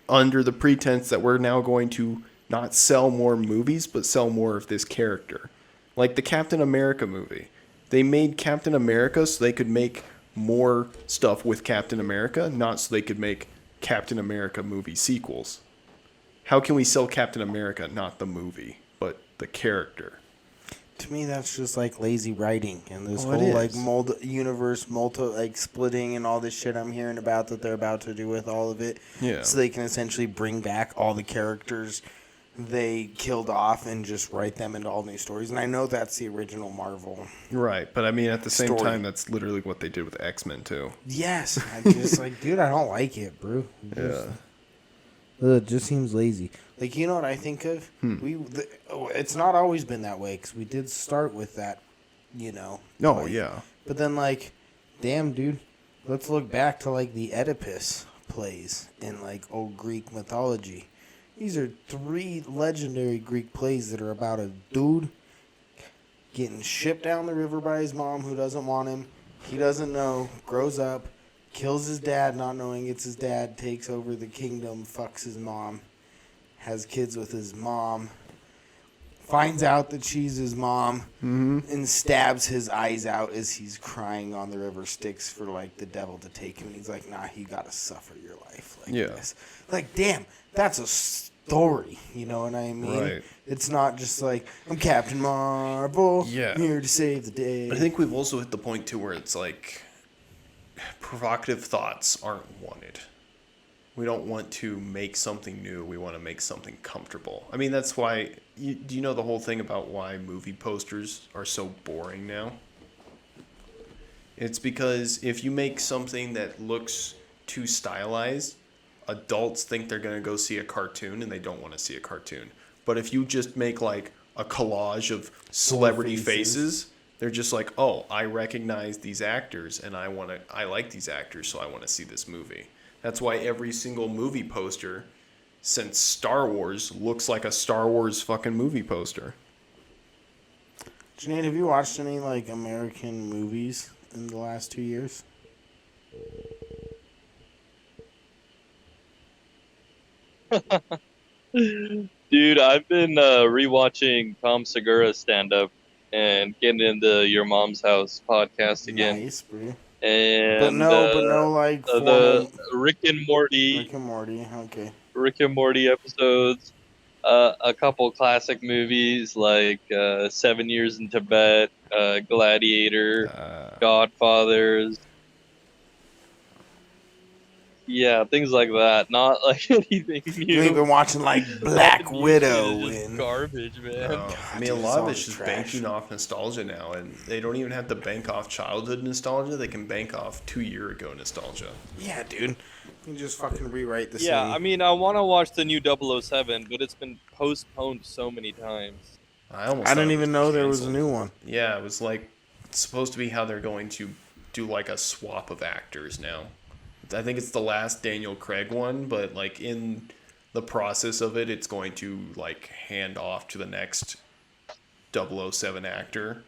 Speaker 1: under the pretense that we're now going to not sell more movies, but sell more of this character. Like the Captain America movie. They made Captain America so they could make more stuff with Captain America, not so they could make Captain America movie sequels. How can we sell Captain America, not the movie, but the character?
Speaker 2: To me, that's just like lazy writing and this
Speaker 1: Well, it
Speaker 2: whole like
Speaker 1: is.
Speaker 2: universe like splitting and all this shit I'm hearing about that they're about to do with all of it.
Speaker 1: Yeah.
Speaker 2: So they can essentially bring back all the characters they killed off and just write them into all new stories. And I know that's the original Marvel.
Speaker 1: Right, but I mean, at the same
Speaker 2: Story.
Speaker 1: time, that's literally what they did with X-Men, too.
Speaker 2: Yes, I just like, dude, I don't like it, bro. It just seems lazy. Like, you know what I think of? It's not always been that way because we did start with that, you know.
Speaker 1: Oh,
Speaker 2: like,
Speaker 1: yeah.
Speaker 2: But then, like, damn, dude, let's look back to, like, the Oedipus plays in, like, old Greek mythology. These are 3 legendary Greek plays that are about a dude getting shipped down the river by his mom who doesn't want him. He doesn't know, grows up, kills his dad not knowing it's his dad, takes over the kingdom, fucks his mom, has kids with his mom, finds out that she's his mom, and stabs his eyes out as he's crying on the river Styx for, like, the devil to take him. And he's like, nah, you gotta suffer your life like
Speaker 1: Yeah.
Speaker 2: this. Like, damn, that's a story, you know what I mean?
Speaker 1: Right.
Speaker 2: It's not just like, I'm Captain Marvel,
Speaker 1: Yeah.
Speaker 2: I'm here to save the day.
Speaker 1: But I think we've also hit the point, too, where it's like, provocative thoughts aren't wanted. We don't want to make something new. We want to make something comfortable. I mean, that's why... do you know the whole thing about why movie posters are so boring now? It's because if you make something that looks too stylized, adults think they're going to go see a cartoon and they don't want to see a cartoon. But if you just make like a collage of celebrity faces, they're just like, oh, I recognize these actors and I like these actors, so I want to see this movie. That's why every single movie poster since Star Wars looks like a Star Wars fucking movie poster.
Speaker 2: Janine, have you watched any, like, American movies in the last 2 years?
Speaker 3: Dude, I've been rewatching Tom Segura stand up and getting into Your Mom's House podcast again.
Speaker 2: Nice, bro.
Speaker 3: And
Speaker 2: But no, like,
Speaker 3: the
Speaker 2: formal
Speaker 3: Rick and Morty
Speaker 2: Rick and Morty, okay.
Speaker 3: episodes, a couple classic movies like 7 Years in Tibet, Gladiator, Godfathers. Yeah, things like that. Not like anything new.
Speaker 2: We've been watching, like, Black
Speaker 3: Nothing
Speaker 2: Widow
Speaker 3: new, just
Speaker 2: and...
Speaker 3: garbage, man.
Speaker 1: I mean, a
Speaker 2: dude,
Speaker 1: lot of
Speaker 2: it's
Speaker 1: it's just
Speaker 2: all trash.
Speaker 1: banking off nostalgia now, and they don't even have to bank off childhood nostalgia. They can bank off 2 year ago nostalgia.
Speaker 2: Yeah, dude. You can just fucking rewrite the
Speaker 3: Yeah,
Speaker 2: same.
Speaker 3: I mean, I want to watch the new 007, but it's been postponed so many times.
Speaker 2: I
Speaker 1: thought
Speaker 2: didn't
Speaker 1: it
Speaker 2: even
Speaker 1: was
Speaker 2: know there was a
Speaker 1: canceled.
Speaker 2: new one.
Speaker 1: Yeah, it was like it's supposed to be how they're going to do like a swap of actors now. I think it's the last Daniel Craig one, but like in the process of it, it's going to like hand off to the next 007 actor.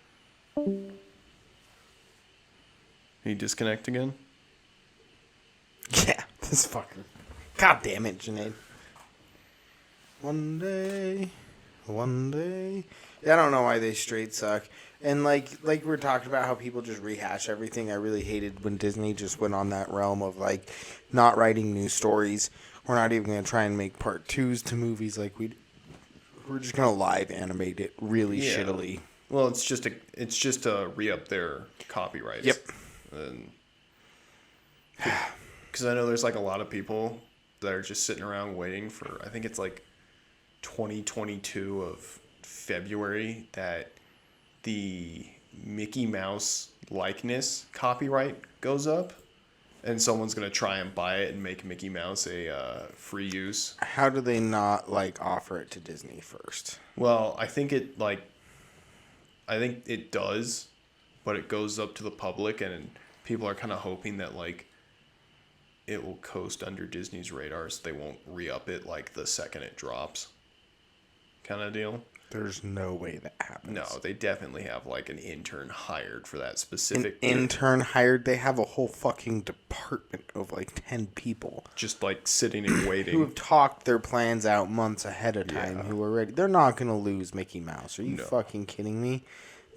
Speaker 1: He disconnect again?
Speaker 2: Yeah, this fucker. God damn it, Junaid. One day. Yeah, I don't know why they straight suck. And like we're talking about how people just rehash everything. I really hated when Disney just went on that realm of like not writing new stories. We're not even gonna try and make part 2s to movies like we're just gonna live animate it really
Speaker 1: Yeah.
Speaker 2: shittily.
Speaker 1: Well, it's just to re-up their copyrights.
Speaker 2: Yep.
Speaker 1: And because I know there's like a lot of people that are just sitting around waiting for, I think it's like 2022 of February that the Mickey Mouse likeness copyright goes up, and someone's gonna try and buy it and make Mickey Mouse a free use.
Speaker 2: How do they not like offer it to Disney first?
Speaker 1: Well, I think it does, but it goes up to the public, and people are kind of hoping that like it will coast under Disney's radar, so they won't re-up it like the second it drops. Kind of deal.
Speaker 2: There's no way that happens.
Speaker 1: No, they definitely have like an intern hired for that
Speaker 2: An
Speaker 1: specific.
Speaker 2: intern hired. They have a whole fucking department of like 10 people
Speaker 1: Just like sitting and
Speaker 2: who
Speaker 1: waiting.
Speaker 2: have talked their plans out months ahead of time.
Speaker 1: Yeah.
Speaker 2: Who are ready. They're not gonna lose Mickey Mouse. Are you
Speaker 1: No.
Speaker 2: fucking kidding me?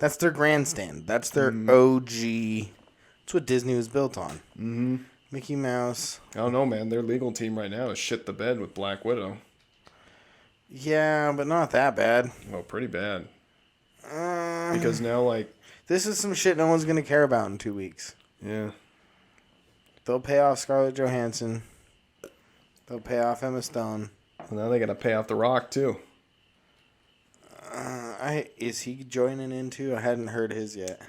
Speaker 2: That's their grandstand. That's their
Speaker 1: Mm-hmm.
Speaker 2: OG. That's what Disney was built on.
Speaker 1: Mm-hmm.
Speaker 2: Mickey Mouse.
Speaker 1: I don't know, man. Their legal team right now is shit the bed with Black Widow.
Speaker 2: Yeah, but not that bad.
Speaker 1: Well, pretty bad. Because now, like,
Speaker 2: This is some shit no one's gonna care about in 2 weeks.
Speaker 1: yeah.
Speaker 2: They'll pay off Scarlett Johansson. They'll pay off Emma Stone.
Speaker 1: Well, now they gotta pay off The Rock too.
Speaker 2: Is he joining in too? I hadn't heard his yet.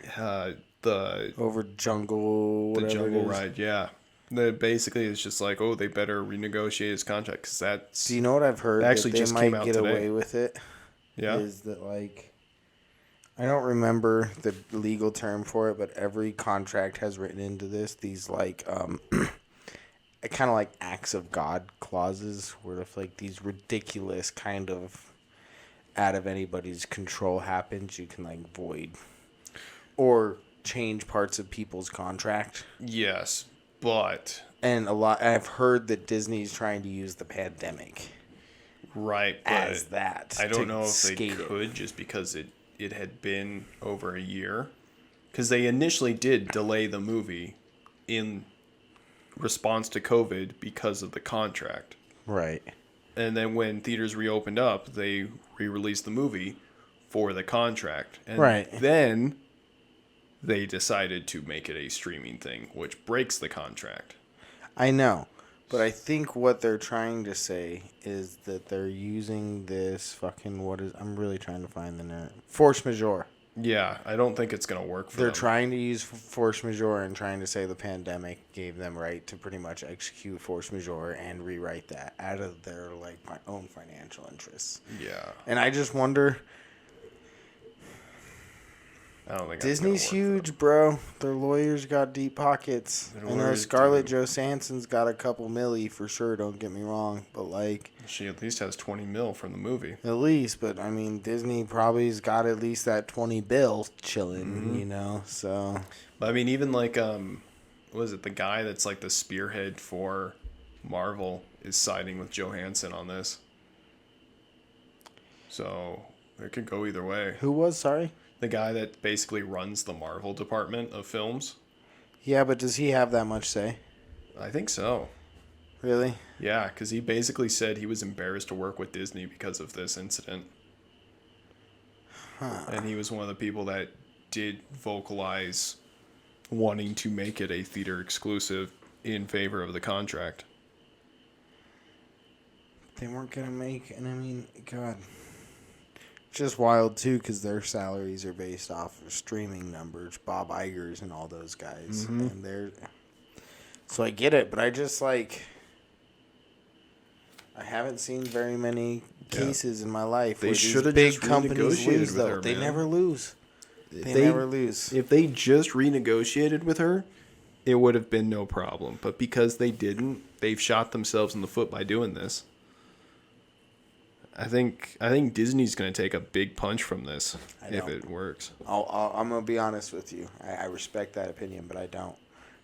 Speaker 1: The
Speaker 2: Over Jungle.
Speaker 1: the
Speaker 2: Whatever
Speaker 1: Jungle
Speaker 2: it is.
Speaker 1: Ride, yeah. Basically, it's just like, oh, they better renegotiate his contract because that's
Speaker 2: Do you know what I've heard?
Speaker 1: It actually
Speaker 2: that they
Speaker 1: just
Speaker 2: might
Speaker 1: came out
Speaker 2: get
Speaker 1: today.
Speaker 2: away with it.
Speaker 1: yeah.
Speaker 2: Is that like I don't remember the legal term for it, but every contract has written into this these like kind of like acts of God clauses, where if like these ridiculous kind of out of anybody's control happens, you can like void or change parts of people's contract.
Speaker 1: Yes, but
Speaker 2: And I've heard that Disney's trying to use the pandemic
Speaker 1: right, but
Speaker 2: as that.
Speaker 1: I don't
Speaker 2: to
Speaker 1: know if they
Speaker 2: skate it.
Speaker 1: could just because it had been over a year. Because they initially did delay the movie in response to COVID because of the contract.
Speaker 2: Right.
Speaker 1: And then when theaters reopened up, they re-released the movie for the contract. And
Speaker 2: Right.
Speaker 1: then they decided to make it a streaming thing, which breaks the contract.
Speaker 2: I know, but I think what they're trying to say is that they're using this fucking I'm really trying to find the name. Force majeure.
Speaker 1: Yeah, I don't think it's going to work for
Speaker 2: They're
Speaker 1: them.
Speaker 2: trying to use force majeure and trying to say the pandemic gave them right to pretty much execute force majeure and rewrite that out of their like own financial interests.
Speaker 1: Yeah,
Speaker 2: And I just wonder,
Speaker 1: I don't think
Speaker 2: Disney's
Speaker 1: that's gonna work
Speaker 2: huge, bro. Their lawyers got deep pockets.
Speaker 1: Their
Speaker 2: I know
Speaker 1: lawyers
Speaker 2: Scarlett
Speaker 1: do.
Speaker 2: Johansson's got a couple milli for sure, don't get me wrong. But like,
Speaker 1: for them. She at least has 20 mil from the movie.
Speaker 2: at least, but I mean, Disney probably's got at least that 20 bill chilling,
Speaker 1: Mm-hmm.
Speaker 2: you know. So
Speaker 1: But I mean, even like, what is it? The guy that's like the spearhead for Marvel is siding with Johansson on this. So it could go either way.
Speaker 2: who was sorry?
Speaker 1: The guy that basically runs the Marvel department of films.
Speaker 2: Yeah, but does he have that much say?
Speaker 1: I think so.
Speaker 2: Really?
Speaker 1: Yeah, because he basically said he was embarrassed to work with Disney because of this incident. And he was one of the people that did vocalize wanting to make it a theater exclusive in favor of the contract.
Speaker 2: They weren't gonna make, and I mean, God, just wild too, because their salaries are based off of streaming numbers, Bob Iger's and all those guys, and they're. So I get it, but I just like. I haven't seen very many cases in my life
Speaker 1: They
Speaker 2: where these
Speaker 1: shoulda
Speaker 2: big
Speaker 1: just
Speaker 2: companies
Speaker 1: renegotiated
Speaker 2: lose.
Speaker 1: with
Speaker 2: Though
Speaker 1: her,
Speaker 2: they
Speaker 1: man.
Speaker 2: never lose. They never lose.
Speaker 1: If they just renegotiated with her, it would have been no problem. But because they didn't, they've shot themselves in the foot by doing this. I think Disney's going to take a big punch from this
Speaker 2: I
Speaker 1: if
Speaker 2: know.
Speaker 1: it works.
Speaker 2: I'm gonna be honest with you. I respect that opinion, but I don't.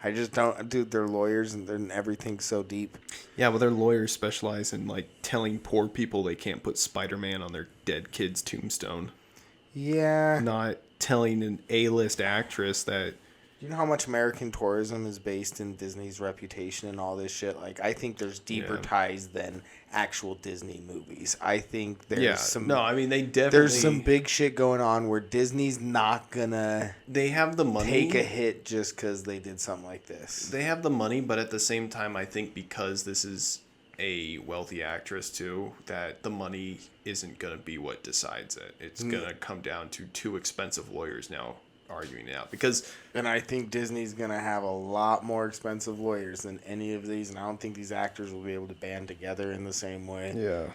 Speaker 2: I just don't, dude. They're lawyers and then everything's so deep.
Speaker 1: Yeah, well, their lawyers specialize in like telling poor people they can't put Spider-Man on their dead kid's tombstone.
Speaker 2: Yeah.
Speaker 1: Not telling an A-list actress that.
Speaker 2: You know how much American tourism is based in Disney's reputation and all this shit? Like, I think there's deeper
Speaker 1: Yeah.
Speaker 2: ties than actual Disney movies. I think there's
Speaker 1: Yeah,
Speaker 2: some.
Speaker 1: no, I mean they definitely.
Speaker 2: There's some big shit going on where Disney's not gonna
Speaker 1: They have the money.
Speaker 2: take a hit just because they did something like this.
Speaker 1: They have the money, but at the same time, I think because this is a wealthy actress too, that the money isn't gonna be what decides it. It's gonna come down to two expensive lawyers now arguing it out because.
Speaker 2: And I think Disney's gonna have a lot more expensive lawyers than any of these, and I don't think these actors will be able to band together in the same way.
Speaker 1: Yeah.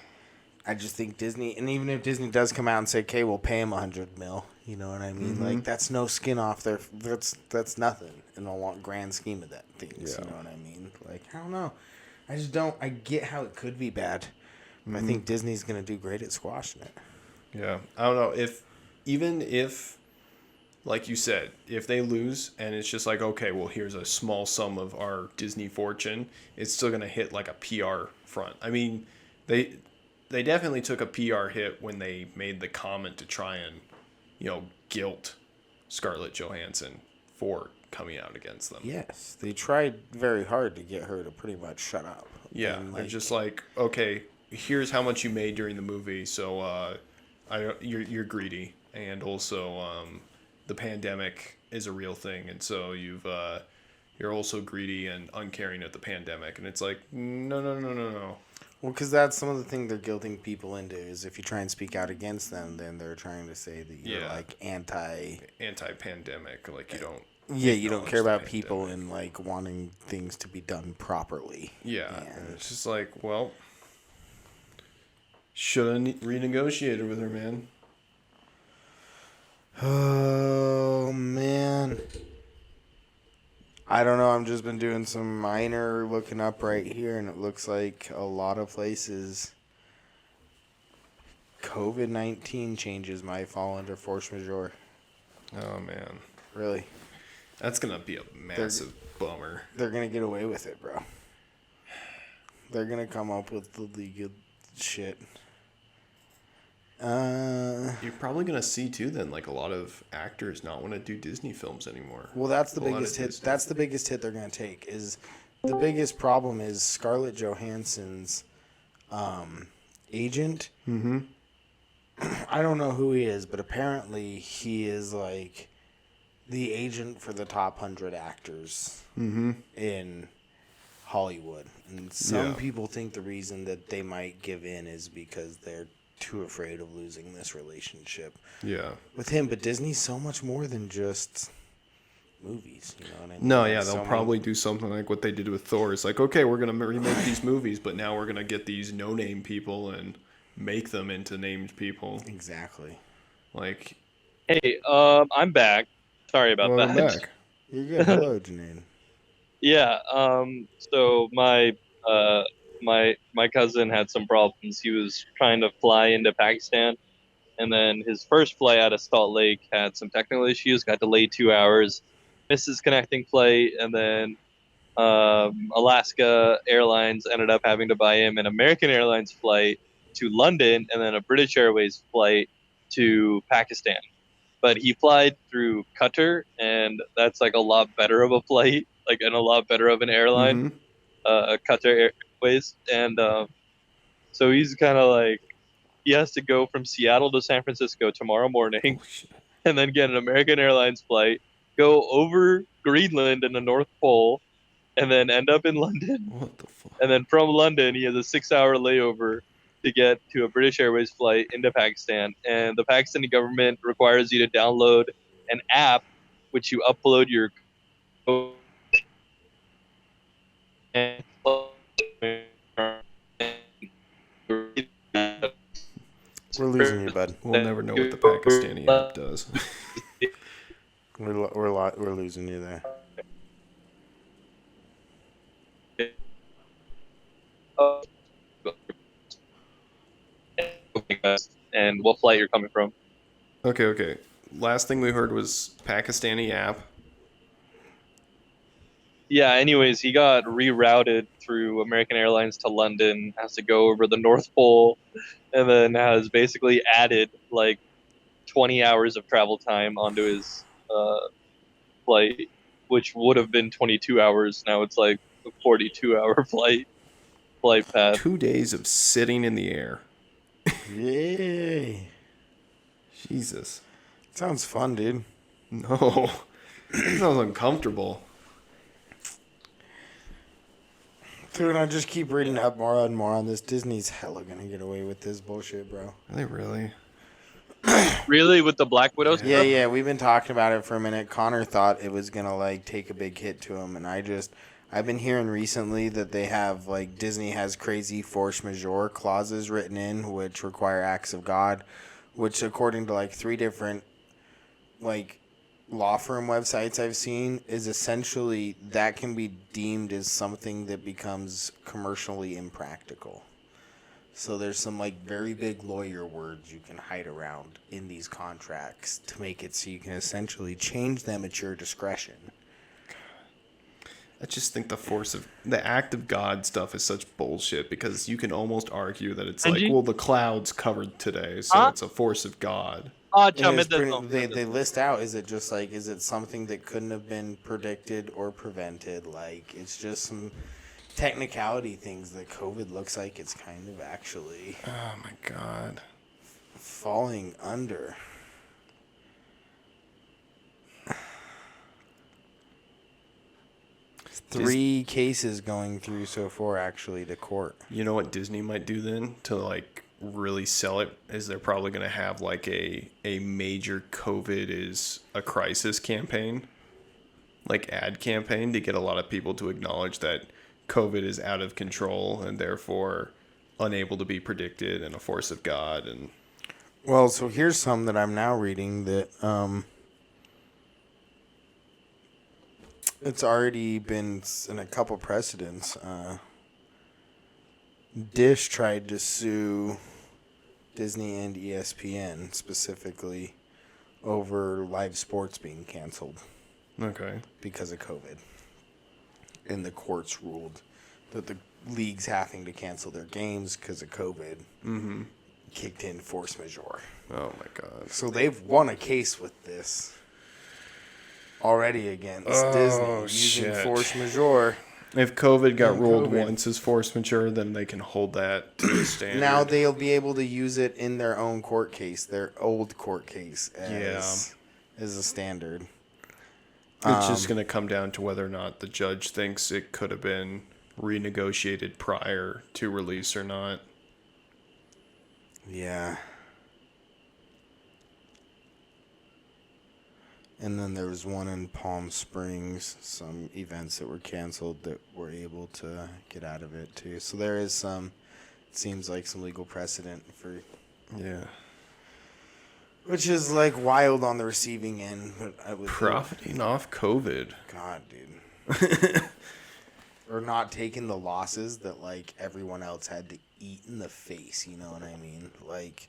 Speaker 2: I just think Disney, and even if Disney does come out and say, "Okay, we'll pay him $100 million," you know what I mean? Like that's no skin off their. That's nothing in the long grand scheme of that things.
Speaker 1: Yeah.
Speaker 2: You know what I mean? Like I don't know. I just don't. I get how it could be bad, but I think Disney's gonna do great at squashing it.
Speaker 1: Yeah, I don't know even if, like you said, if they lose and it's just like, okay, well, here's a small sum of our Disney fortune, it's still gonna hit like a PR front. I mean, they definitely took a PR hit when they made the comment to try and, guilt Scarlett Johansson for coming out against them.
Speaker 2: Yes, they tried very hard to get her to pretty much shut up.
Speaker 1: Yeah,
Speaker 2: And,
Speaker 1: they're just like, okay, here's how much you made during the movie, so you're greedy, and also the pandemic is a real thing, and so you're also greedy and uncaring at the pandemic, and it's like no.
Speaker 2: Well, because that's some of the thing they're guilting people into is if you try and speak out against them, then they're trying to say that you're like
Speaker 1: anti-pandemic, like you don't.
Speaker 2: Yeah, you don't care
Speaker 1: acknowledge
Speaker 2: about
Speaker 1: the
Speaker 2: people
Speaker 1: pandemic.
Speaker 2: and like wanting things to be done properly.
Speaker 1: Yeah,
Speaker 2: And
Speaker 1: and it's just like, well, should have renegotiated with her, man.
Speaker 2: oh man, I don't know. I've just been doing some minor looking up right here, and it looks like a lot of places COVID-19 changes might fall under force majeure.
Speaker 1: Oh man,
Speaker 2: Really,
Speaker 1: that's gonna be a massive bummer.
Speaker 2: they're gonna get away with it, bro. They're gonna come up with the legal shit.
Speaker 1: You're probably gonna see too then, like a lot of actors not want to do Disney films anymore.
Speaker 2: Well, that's the
Speaker 1: A lot of
Speaker 2: biggest hit.
Speaker 1: Disney.
Speaker 2: That's the biggest hit they're gonna take. Is the biggest problem is Scarlett Johansson's agent.
Speaker 1: Mm-hmm.
Speaker 2: I don't know who he is, but apparently he is like the agent for the top 100 actors in Hollywood. And some
Speaker 1: Yeah.
Speaker 2: people think the reason that they might give in is because they're too afraid of losing this relationship
Speaker 1: Yeah.
Speaker 2: with him. But Disney's so much more than just movies. You know what I mean?
Speaker 1: No, yeah,
Speaker 2: So
Speaker 1: they'll
Speaker 2: many-
Speaker 1: probably do something like what they did with Thor. It's like, okay, we're gonna remake these movies, but now we're gonna get these no-name people and make them into named people.
Speaker 2: Exactly.
Speaker 1: Like,
Speaker 3: Hey, I'm back. Sorry about
Speaker 1: welcome
Speaker 3: that.
Speaker 1: back.
Speaker 2: You're good. Hello, Janine.
Speaker 3: Yeah. So my cousin had some problems. He was trying to fly into Pakistan, and then his first flight out of Salt Lake had some technical issues. Got delayed 2 hours. Missed his connecting flight, and then Alaska Airlines ended up having to buy him an American Airlines flight to London, and then a British Airways flight to Pakistan. But he flied through Qatar, and that's like a lot better of a flight, like and a lot better of an airline, Qatar Airways. And so he's kind of like, he has to go from Seattle to San Francisco tomorrow morning,
Speaker 1: Oh, shit.
Speaker 3: and then get an American Airlines flight, go over Greenland and the North Pole, and then end up in London.
Speaker 1: What the fuck?
Speaker 3: And then from London, he has a 6-hour layover to get to a British Airways flight into Pakistan. And the Pakistani government requires you to download an app, which you upload your code. And
Speaker 2: We're losing you, bud.
Speaker 1: We'll never know what the Pakistani app does.
Speaker 2: We're losing you there.
Speaker 3: and what flight you're coming from.
Speaker 1: Okay. Last thing we heard was Pakistani app.
Speaker 3: Yeah, anyways, he got rerouted through American Airlines to London, has to go over the North Pole, and then has basically added like 20 hours of travel time onto his flight, which would have been 22 hours. Now it's like a 42-hour flight path.
Speaker 1: 2 days of sitting in the air.
Speaker 2: Yay.
Speaker 1: Jesus.
Speaker 2: Sounds fun, dude.
Speaker 1: No. It sounds uncomfortable.
Speaker 2: Dude, I just keep reading up more and more on this. Disney's hella gonna get away with this bullshit, bro.
Speaker 1: Are they really?
Speaker 3: Really, with the Black Widow stuff?
Speaker 2: Yeah, we've been talking about it for a minute. Connor thought it was gonna like take a big hit to him, and I've been hearing recently that they have like Disney has crazy force majeure clauses written in which require acts of God, which according to like 3 different like law firm websites I've seen is essentially that can be deemed as something that becomes commercially impractical. So there's some like very big lawyer words you can hide around in these contracts to make it so you can essentially change them at your discretion.
Speaker 1: I just think the act of God stuff is such bullshit because you can almost argue that it's like, well, the clouds covered today, so it's a force of God.
Speaker 2: And it's they list out, is it something that couldn't have been predicted or prevented? Like, it's just some technicality things that COVID looks like it's kind of actually
Speaker 1: Oh my God.
Speaker 2: falling under. Three cases going through so far actually to court.
Speaker 1: You know what Disney might do then to like really sell it is they're probably going to have like a major COVID is a crisis campaign, like ad campaign to get a lot of people to acknowledge that COVID is out of control and therefore unable to be predicted and a force of God. And
Speaker 2: Well, so here's some that I'm now reading that it's already been in a couple precedents. Dish tried to sue Disney and ESPN specifically over live sports being canceled
Speaker 1: okay.
Speaker 2: because of COVID. And the courts ruled that the leagues having to cancel their games because of COVID kicked in force majeure.
Speaker 1: Oh my God.
Speaker 2: So they've won a case with this already against Disney using
Speaker 1: shit.
Speaker 2: force majeure.
Speaker 1: If COVID got
Speaker 2: And
Speaker 1: ruled
Speaker 2: COVID.
Speaker 1: once as force majeure, then they can hold that to the standard.
Speaker 2: Now they'll be able to use it in their own court case, their old court case, as a standard.
Speaker 1: It's just going to come down to whether or not the judge thinks it could have been renegotiated prior to release or not.
Speaker 2: Yeah. And then there was one in Palm Springs, some events that were canceled that were able to get out of it too. So there is some, it seems like some legal precedent for,
Speaker 1: Yeah.
Speaker 2: which is like wild on the receiving end, but I would
Speaker 1: Profiting off COVID.
Speaker 2: God, dude. Or not taking the losses that like everyone else had to eat in the face, you know what I mean? Like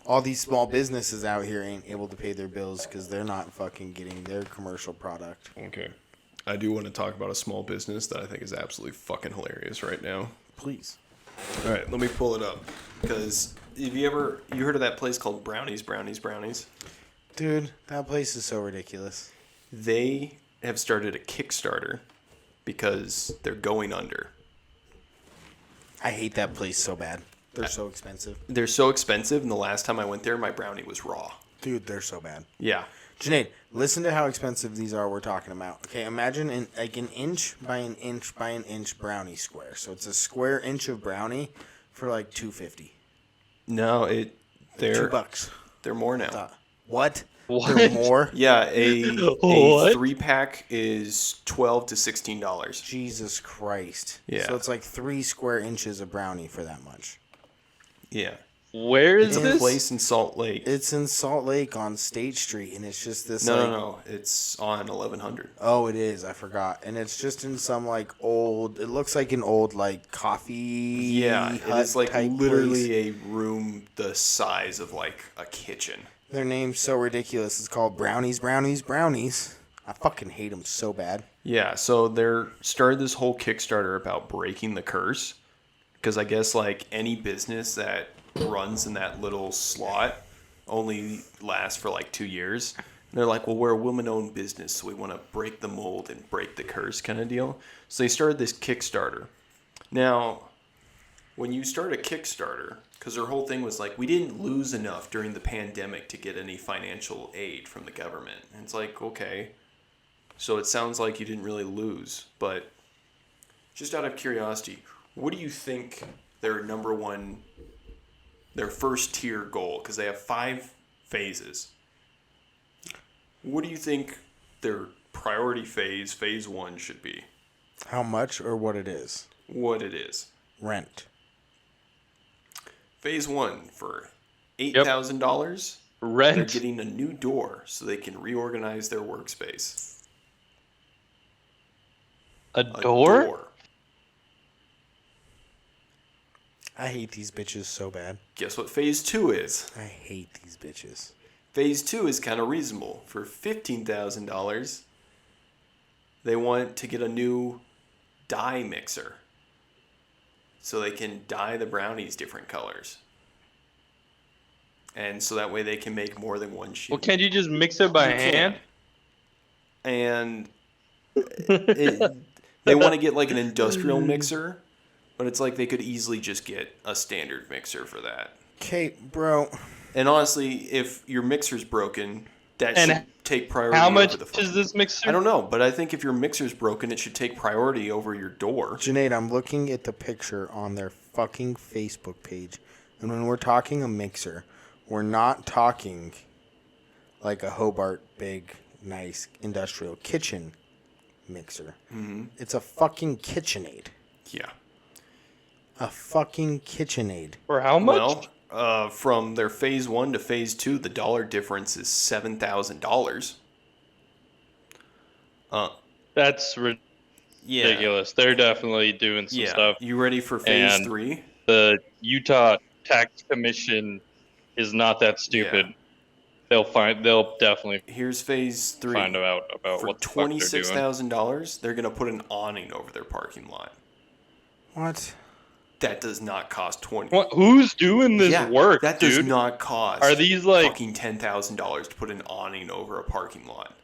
Speaker 2: all these small businesses out here ain't able to pay their bills because they're not fucking getting their commercial product.
Speaker 1: Okay. I do want to talk about a small business that I think is absolutely fucking hilarious right now.
Speaker 2: Please.
Speaker 1: All right, let me pull it up. Because have you heard of that place called Brownies?
Speaker 2: Dude, that place is so ridiculous.
Speaker 1: They have started a Kickstarter because they're going under.
Speaker 2: I hate that place so bad. They're so expensive.
Speaker 1: They're so expensive, and the last time I went there, my brownie was raw.
Speaker 2: Dude, they're so bad.
Speaker 1: Yeah.
Speaker 2: Junaid, listen to how expensive these are we're talking about. Okay, imagine an inch by an inch by an inch brownie square. So it's a square inch of brownie for like $2.50.
Speaker 1: No, they're
Speaker 2: $2.
Speaker 1: They're more now.
Speaker 2: What?
Speaker 3: What?
Speaker 2: They're more?
Speaker 1: Yeah, a
Speaker 3: What?
Speaker 1: 3-pack is $12 to $16.
Speaker 2: Jesus Christ.
Speaker 1: Yeah.
Speaker 2: So it's like 3 square inches of brownie for that much.
Speaker 1: Yeah.
Speaker 3: Where is
Speaker 1: It's a
Speaker 3: this?
Speaker 1: place in Salt Lake.
Speaker 2: It's in Salt Lake on State Street, and it's just this
Speaker 1: No. It's on 1100.
Speaker 2: Oh, it is. I forgot. And it's just in some like old. It looks like an old like coffee.
Speaker 1: Yeah, it
Speaker 2: hut
Speaker 1: is like
Speaker 2: type
Speaker 1: literally
Speaker 2: place.
Speaker 1: a room the size of like a kitchen.
Speaker 2: Their name's so ridiculous. It's called Brownies. I fucking hate them so bad.
Speaker 1: Yeah, so they're started this whole Kickstarter about breaking the curse, because I guess like any business that runs in that little slot only lasts for like 2 years. And they're like, well, we're a woman-owned business, so we want to break the mold and break the curse kind of deal. So they started this Kickstarter. Now, when you start a Kickstarter, because their whole thing was like, we didn't lose enough during the pandemic to get any financial aid from the government. And it's like, okay, so it sounds like you didn't really lose. But just out of curiosity, what do you think their number one, their first tier goal, because they have 5 phases. What do you think their priority phase 1 should be?
Speaker 2: How much or what it is?
Speaker 1: What it is.
Speaker 2: Rent.
Speaker 1: Phase 1 for $8,000. They're
Speaker 3: Rent.
Speaker 1: getting a new door so they can reorganize their workspace.
Speaker 3: A door?
Speaker 2: I hate these bitches so bad.
Speaker 1: Guess what phase 2 is?
Speaker 2: I hate these bitches.
Speaker 1: Phase 2 is kind of reasonable. For $15,000, they want to get a new dye mixer so they can dye the brownies different colors. And so that way they can make more than one sheet.
Speaker 3: Well, can't you just mix it by
Speaker 1: You can.
Speaker 3: hand?
Speaker 1: And they want to get like an industrial mixer, but it's like they could easily just get a standard mixer for that.
Speaker 2: Okay, bro.
Speaker 1: And honestly, if your mixer's broken, that
Speaker 3: And
Speaker 1: should take priority
Speaker 3: How much
Speaker 1: over the
Speaker 3: is
Speaker 1: fucking...
Speaker 3: this mixer?
Speaker 1: I don't know, but I think if your mixer's broken, it should take priority over your door.
Speaker 2: Junaid, I'm looking at the picture on their fucking Facebook page. And when we're talking a mixer, we're not talking like a Hobart big, nice industrial kitchen mixer. Mm-hmm. It's a fucking KitchenAid.
Speaker 1: Yeah.
Speaker 2: A fucking KitchenAid.
Speaker 3: For how much?
Speaker 1: Well, from their phase 1 to phase 2, the dollar difference is $7,000.
Speaker 3: That's
Speaker 1: Yeah.
Speaker 3: ridiculous. They're definitely doing some
Speaker 1: Yeah.
Speaker 3: stuff.
Speaker 1: You ready for phase
Speaker 3: And-
Speaker 1: 3?
Speaker 3: The Utah Tax Commission is not that stupid.
Speaker 1: Yeah.
Speaker 3: They'll definitely
Speaker 1: Here's phase 3.
Speaker 3: find out about
Speaker 1: For
Speaker 3: what the fuck they're doing.
Speaker 1: $26,000, they're going to put an awning over their parking lot.
Speaker 2: What?
Speaker 1: That does not cost 20.
Speaker 3: What? Who's doing this
Speaker 1: Yeah,
Speaker 3: work,
Speaker 1: that
Speaker 3: dude?
Speaker 1: does not cost.
Speaker 3: Are these like?
Speaker 1: fucking $10,000 to put an awning over a parking lot?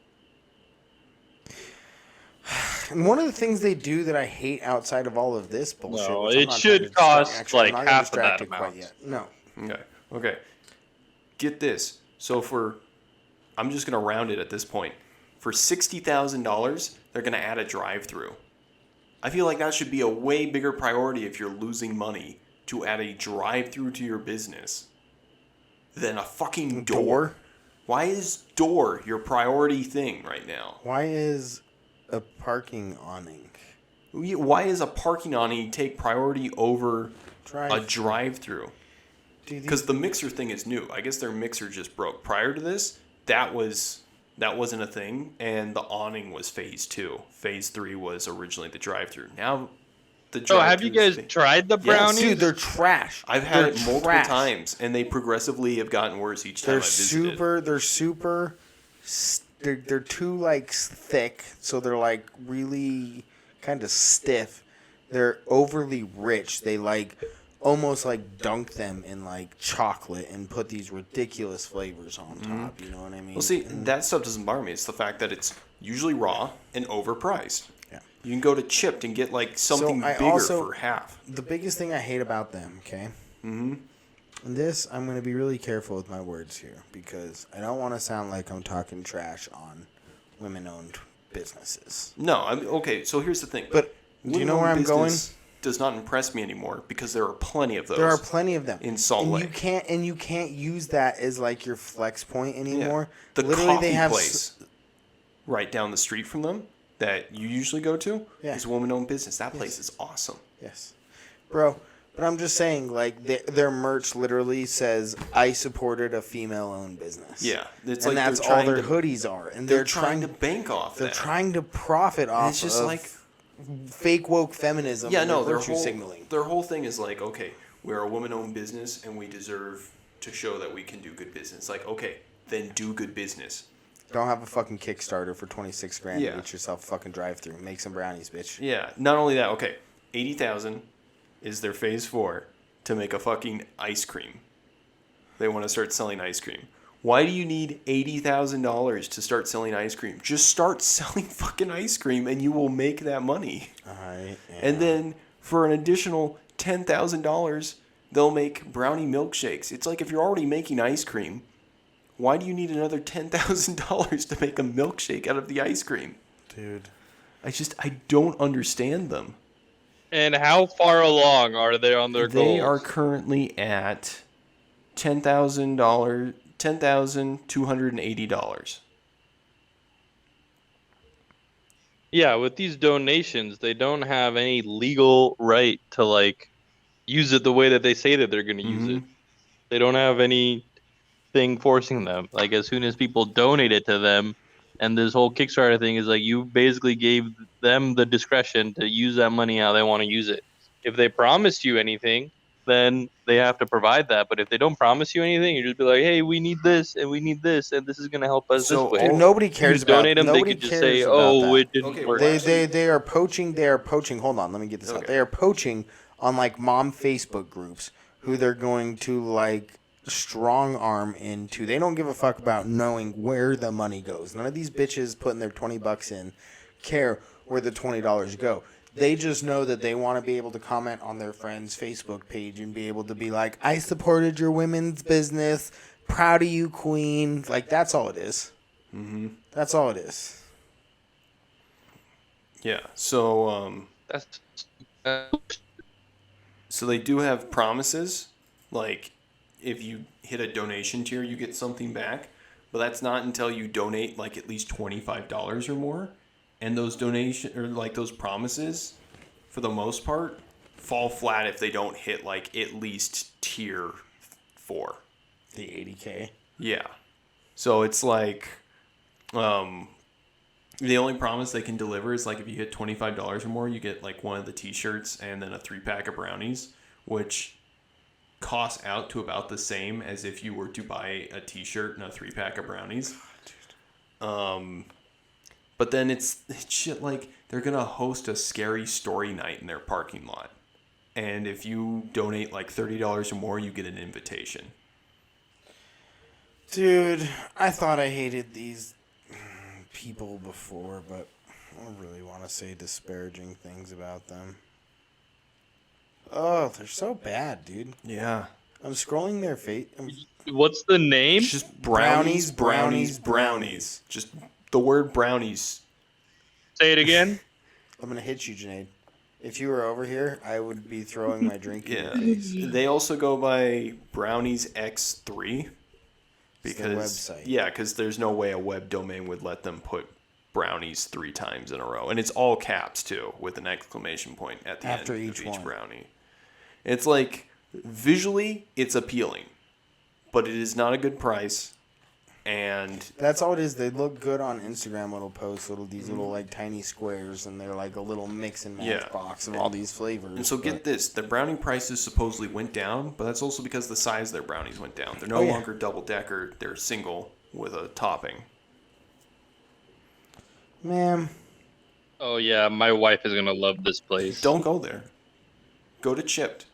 Speaker 2: And one of the things they do that I hate outside of all of this bullshit.
Speaker 3: No,
Speaker 2: which I'm
Speaker 3: it
Speaker 2: not
Speaker 3: should
Speaker 2: trying to distract-
Speaker 3: cost,
Speaker 2: actually, I'm
Speaker 3: like,
Speaker 2: not gonna
Speaker 3: half of
Speaker 2: distract
Speaker 3: that
Speaker 2: it quite
Speaker 3: amount.
Speaker 2: yet. No.
Speaker 1: Okay. Get this. So I'm just gonna round it at this point. For $60,000, they're gonna add a drive-through. I feel like that should be a way bigger priority if you're losing money to add a drive-through to your business than a fucking door. Why is door your priority thing right now?
Speaker 2: Why is a parking awning?
Speaker 1: Why is a parking awning take priority over a drive-through? Because the mixer thing is new. I guess their mixer just broke. Prior to this, that wasn't a thing, and the awning was phase 2. Phase 3 was originally the drive-through. Now, the drive-through.
Speaker 3: Oh, have you guys tried the brownies?
Speaker 2: Dude, they're trash.
Speaker 1: I've had it
Speaker 2: They're
Speaker 1: multiple
Speaker 2: trash.
Speaker 1: times, and they progressively have gotten worse each time I visited.
Speaker 2: They're too like thick, so they're like really kind of stiff. They're overly rich. They like almost like dunk them in like chocolate and put these ridiculous flavors on top. You know what I mean?
Speaker 1: Well, see, that stuff doesn't bother me. It's the fact that it's usually raw and overpriced.
Speaker 2: Yeah.
Speaker 1: You can go to Chipped and get like something
Speaker 2: I
Speaker 1: bigger
Speaker 2: also-
Speaker 1: for half.
Speaker 2: The biggest thing I hate about them, okay? Mm-hmm. And this, I'm going to be really careful with my words here because I don't want to sound like I'm talking trash on women-owned businesses.
Speaker 1: No, okay. So here's the thing.
Speaker 2: But do you know where I'm going?
Speaker 1: Business does not impress me anymore because there are plenty of those.
Speaker 2: There are plenty of them
Speaker 1: in Salt
Speaker 2: and
Speaker 1: Lake.
Speaker 2: You can't use that as like your flex point anymore.
Speaker 1: The
Speaker 2: Literally,
Speaker 1: coffee
Speaker 2: they have
Speaker 1: place right down the street from them that you usually go to is a woman-owned business. That place is awesome.
Speaker 2: Yes, bro. But I'm just saying, like their merch literally says, "I supported a female-owned business."
Speaker 1: Yeah, it's
Speaker 2: and
Speaker 1: like
Speaker 2: that's
Speaker 1: they're
Speaker 2: all their
Speaker 1: trying to-
Speaker 2: hoodies are, and
Speaker 1: They're trying to bank off
Speaker 2: They're
Speaker 1: that.
Speaker 2: trying to profit off.
Speaker 1: It's just
Speaker 2: of
Speaker 1: like
Speaker 2: fake woke feminism.
Speaker 1: yeah,
Speaker 2: and
Speaker 1: no,
Speaker 2: their
Speaker 1: their
Speaker 2: virtue
Speaker 1: whole
Speaker 2: signaling.
Speaker 1: their whole thing is like, okay, we're a woman-owned business and we deserve to show that we can do good business. Like, okay, then do good business.
Speaker 2: Don't have a fucking Kickstarter for 26 grand
Speaker 1: Yeah.
Speaker 2: to get yourself a fucking drive-through. Make some brownies, bitch.
Speaker 1: Yeah. Not only that, okay, 80,000 is their phase 4 to make a fucking ice cream. They want to start selling ice cream. Why do you need $80,000 to start selling ice cream? Just start selling fucking ice cream and you will make that money.
Speaker 2: Alright. Yeah.
Speaker 1: And then for an additional $10,000, they'll make brownie milkshakes. It's like if you're already making ice cream, why do you need another $10,000 to make a milkshake out of the ice cream?
Speaker 2: Dude.
Speaker 1: I don't understand them.
Speaker 3: And how far along are they on their goals?
Speaker 1: They are currently at $10,280.
Speaker 3: Yeah, with these donations, they don't have any legal right to like use it the way that they say that they're going to use it. They don't have anything forcing them. Like as soon as people donate it to them, and this whole Kickstarter thing is like you basically gave them the discretion to use that money how they want to use it. If they promised you anything, then they have to provide that. But if they don't promise you anything, you just be like, hey, we need this and we need this, and this is going to help us
Speaker 1: So,
Speaker 3: this way.
Speaker 2: Dude, nobody
Speaker 3: You
Speaker 2: cares
Speaker 3: just
Speaker 2: about
Speaker 3: donate them, they
Speaker 2: nobody
Speaker 3: could just
Speaker 2: cares
Speaker 3: say,
Speaker 2: about
Speaker 3: oh,
Speaker 2: that.
Speaker 3: it didn't
Speaker 1: Okay,
Speaker 3: work.
Speaker 2: They are poaching. Hold on, let me get this out.
Speaker 1: Okay.
Speaker 2: They are poaching on like mom Facebook groups who they're going to like strong arm into. They don't give a fuck about knowing where the money goes. None of these bitches putting their $20 in care where the $20 go. They just know that they want to be able to comment on their friend's Facebook page and be able to be like, I supported your women's business. Proud of you, queen. Like, that's all it is.
Speaker 1: Mm-hmm.
Speaker 2: That's all it is.
Speaker 1: Yeah. So,
Speaker 3: That's
Speaker 1: so they do have promises. Like, if you hit a donation tier, you get something back. But that's not until you donate like at least $25 or more. And those donation or like those promises, for the most part, fall flat if they don't hit like at least tier 4.
Speaker 2: The 80K.
Speaker 1: Yeah. So it's like, the only promise they can deliver is like if you hit $25 or more, you get like one of the t-shirts and then a 3-pack of brownies, which costs out to about the same as if you were to buy a t-shirt and a 3-pack of brownies. But then it's shit like they're going to host a scary story night in their parking lot. And if you donate like $30 or more, you get an invitation.
Speaker 2: Dude, I thought I hated these people before, but I don't really want to say disparaging things about them. Oh, they're so bad, dude.
Speaker 1: Yeah.
Speaker 2: I'm scrolling their face.
Speaker 3: what's the name?
Speaker 1: It's just brownies. Just the word brownies.
Speaker 3: Say it again.
Speaker 2: I'm going to hit you, Janaid. If you were over here, I would be throwing my drink in
Speaker 1: Yeah.
Speaker 2: your face.
Speaker 1: They also go by Brownies X3
Speaker 2: It's their
Speaker 1: because
Speaker 2: website.
Speaker 1: yeah, because there's no way a web domain would let them put brownies 3 times in a row, and it's all caps too, with an exclamation point at the
Speaker 2: After
Speaker 1: end
Speaker 2: each
Speaker 1: of each
Speaker 2: one.
Speaker 1: brownie. It's like visually, it's appealing, but it is not a good price, and
Speaker 2: That's all it is. They look good on Instagram, little posts, these little like tiny squares, and they're like a little mix and match
Speaker 1: Yeah.
Speaker 2: box of all these flavors.
Speaker 1: And so
Speaker 2: but-
Speaker 1: get this, the brownie prices supposedly went down, but that's also because the size of their brownies went down. They're no
Speaker 2: Oh, yeah.
Speaker 1: longer double-decker, they're single with a topping.
Speaker 2: Man,
Speaker 3: Oh yeah, my wife is gonna love this place.
Speaker 1: Don't go there. Go to Chipped.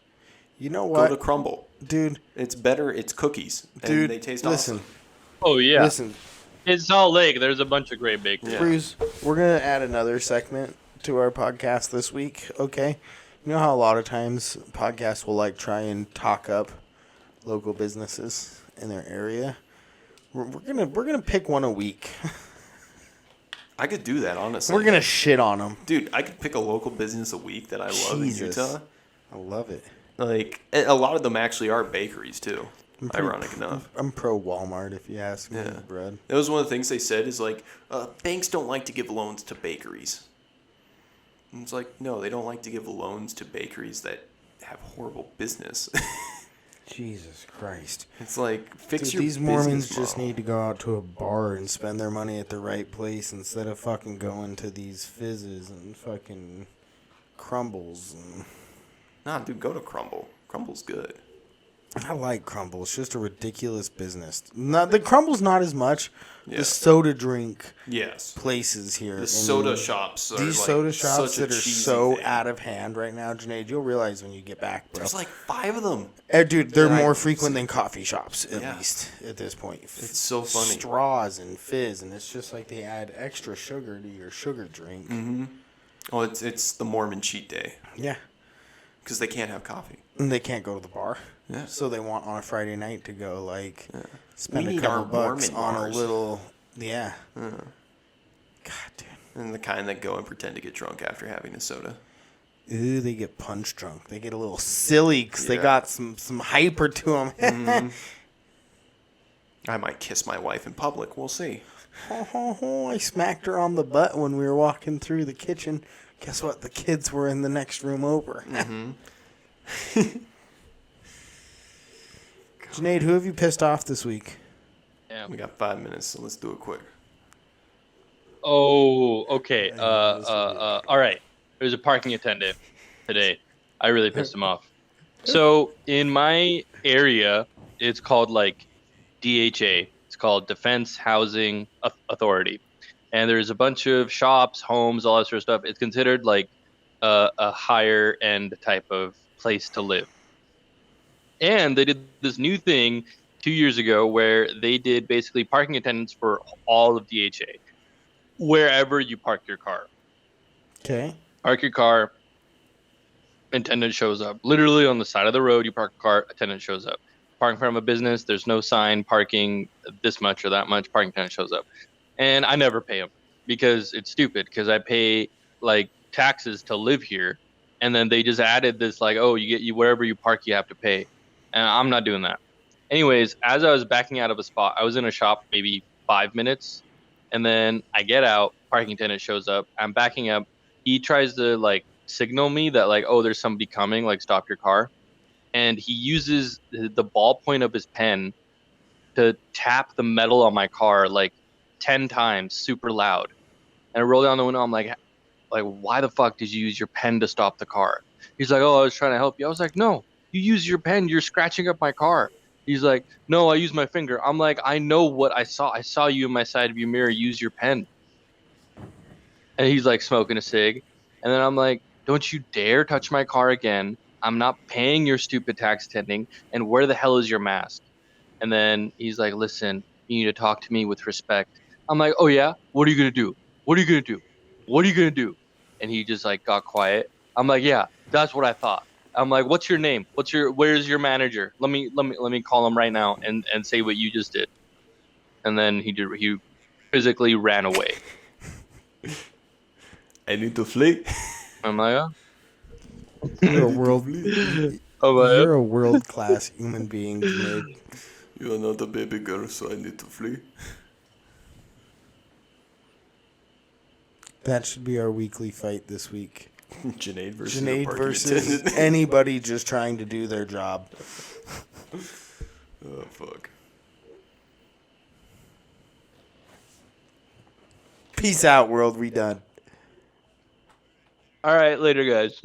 Speaker 2: you know
Speaker 1: Go to
Speaker 2: what,
Speaker 1: Crumble.
Speaker 2: dude?
Speaker 1: It's better, it's cookies. And
Speaker 2: Dude,
Speaker 1: they taste
Speaker 2: listen,
Speaker 1: awesome.
Speaker 3: Oh yeah,
Speaker 2: listen,
Speaker 3: in Salt Lake, there's a bunch of great bakeries.
Speaker 1: Yeah.
Speaker 2: Bruce. We're gonna add another segment to our podcast this week. Okay, you know how a lot of times podcasts will like try and talk up local businesses in their area. We're gonna pick one a week.
Speaker 1: I could do that, honestly.
Speaker 2: We're gonna shit on them.
Speaker 1: Dude, I could pick a local business a week that I love
Speaker 2: Jesus.
Speaker 1: in Utah.
Speaker 2: I love it.
Speaker 1: Like, a lot of them actually are bakeries, too. Ironic enough.
Speaker 2: I'm pro Walmart if you ask me,
Speaker 1: Yeah.
Speaker 2: Brad.
Speaker 1: That was one of the things they said is like, banks don't like to give loans to bakeries. And it's like, no, they don't like to give loans to bakeries that have horrible business.
Speaker 2: Jesus Christ.
Speaker 1: It's like, fix
Speaker 2: Dude,
Speaker 1: your
Speaker 2: these Mormons
Speaker 1: business
Speaker 2: just
Speaker 1: model.
Speaker 2: need to go out to a bar and spend their money at the right place instead of fucking going to these fizzes and fucking crumbles. And
Speaker 1: Nah, dude, go to Crumble. Crumble's good.
Speaker 2: I like Crumble. It's just a ridiculous business. Not the Crumble's not as much.
Speaker 1: Yeah.
Speaker 2: The soda drink
Speaker 1: Yes.
Speaker 2: places here.
Speaker 1: The
Speaker 2: in-
Speaker 1: soda shops. Are
Speaker 2: These
Speaker 1: like
Speaker 2: soda shops
Speaker 1: such a
Speaker 2: that are
Speaker 1: cheesy
Speaker 2: so
Speaker 1: thing.
Speaker 2: out of hand right now, Janaid. You'll realize when you get back, bro.
Speaker 1: There's like 5 of them.
Speaker 2: Dude, they're
Speaker 1: and I-
Speaker 2: more frequent than coffee shops, at
Speaker 1: Yeah.
Speaker 2: least at this point.
Speaker 1: It's so funny.
Speaker 2: Straws and fizz, and it's just like they add extra sugar to your sugar drink.
Speaker 1: Mm-hmm. Oh, it's the Mormon cheat day
Speaker 2: Yeah.
Speaker 1: because they can't have coffee.
Speaker 2: And they can't go to the bar.
Speaker 1: Yeah.
Speaker 2: So they want on a Friday night to go, like, spend
Speaker 1: We
Speaker 2: a
Speaker 1: need
Speaker 2: couple
Speaker 1: our
Speaker 2: bucks
Speaker 1: Mormon
Speaker 2: on
Speaker 1: bars.
Speaker 2: a little. Yeah. God, dude.
Speaker 1: And the kind that go and pretend to get drunk after having a soda.
Speaker 2: Ooh, they get punch drunk. They get a little silly because they
Speaker 1: Yeah.
Speaker 2: got some hyper to them.
Speaker 1: I might kiss my wife in public. We'll see.
Speaker 2: I smacked her on the butt when we were walking through the kitchen. Guess what? The kids were in the next room over. Junaid, who have you pissed off this week?
Speaker 3: Yeah.
Speaker 1: We got 5 minutes, so let's do it quick.
Speaker 3: Oh, okay. All right. There's a parking attendant today. I really pissed him off. So in my area, it's called like DHA. It's called Defense Housing Authority, and there's a bunch of shops, homes, all that sort of stuff. It's considered like a higher end type of place to live. And they did this new thing 2 years ago where they did basically parking attendants for all of DHA. Wherever you park your car.
Speaker 2: Okay.
Speaker 3: Park your car, attendant shows up. Literally on the side of the road, you park a car, attendant shows up. Park in front of a business, there's no sign, parking this much or that much, parking attendant shows up. And I never pay them because it's stupid, because I pay like taxes to live here. And then they just added this like, oh, you wherever you park, you have to pay. And I'm not doing that. Anyways, as I was backing out of a spot, I was in a shop maybe 5 minutes. And then I get out, parking attendant shows up. I'm backing up. He tries to like signal me that like, oh, there's somebody coming, like stop your car. And he uses the ballpoint of his pen to tap the metal on my car like 10 times, super loud. And I roll down the window. I'm like, why the fuck did you use your pen to stop the car? He's like, oh, I was trying to help you. I was like, no, you use your pen. You're scratching up my car. He's like, no, I use my finger. I'm like, I know what I saw. I saw you in my side view mirror. Use your pen. And he's like smoking a cig. And then I'm like, don't you dare touch my car again. I'm not paying your stupid tax attending. And where the hell is your mask? And then he's like, listen, you need to talk to me with respect. I'm like, oh yeah? What are you going to do? What are you going to do? What are you going to do? And he just like got quiet. I'm like, yeah, that's what I thought. I'm like, what's your name? Where's your manager? Let me call him right now and say what you just did. And then he physically ran away.
Speaker 1: I need to flee.
Speaker 3: I'm like, oh.
Speaker 2: You're a world.
Speaker 3: Oh, my
Speaker 2: You're a world class human being, Junaid.
Speaker 1: You are not a baby girl, so I need to flee.
Speaker 2: That should be our weekly fight this week.
Speaker 1: Junaid versus
Speaker 2: Junaid
Speaker 1: a parking
Speaker 2: versus
Speaker 1: attendant.
Speaker 2: anybody just trying to do their job.
Speaker 1: Oh, fuck.
Speaker 2: Peace out, world. We done.
Speaker 3: All right, later, guys.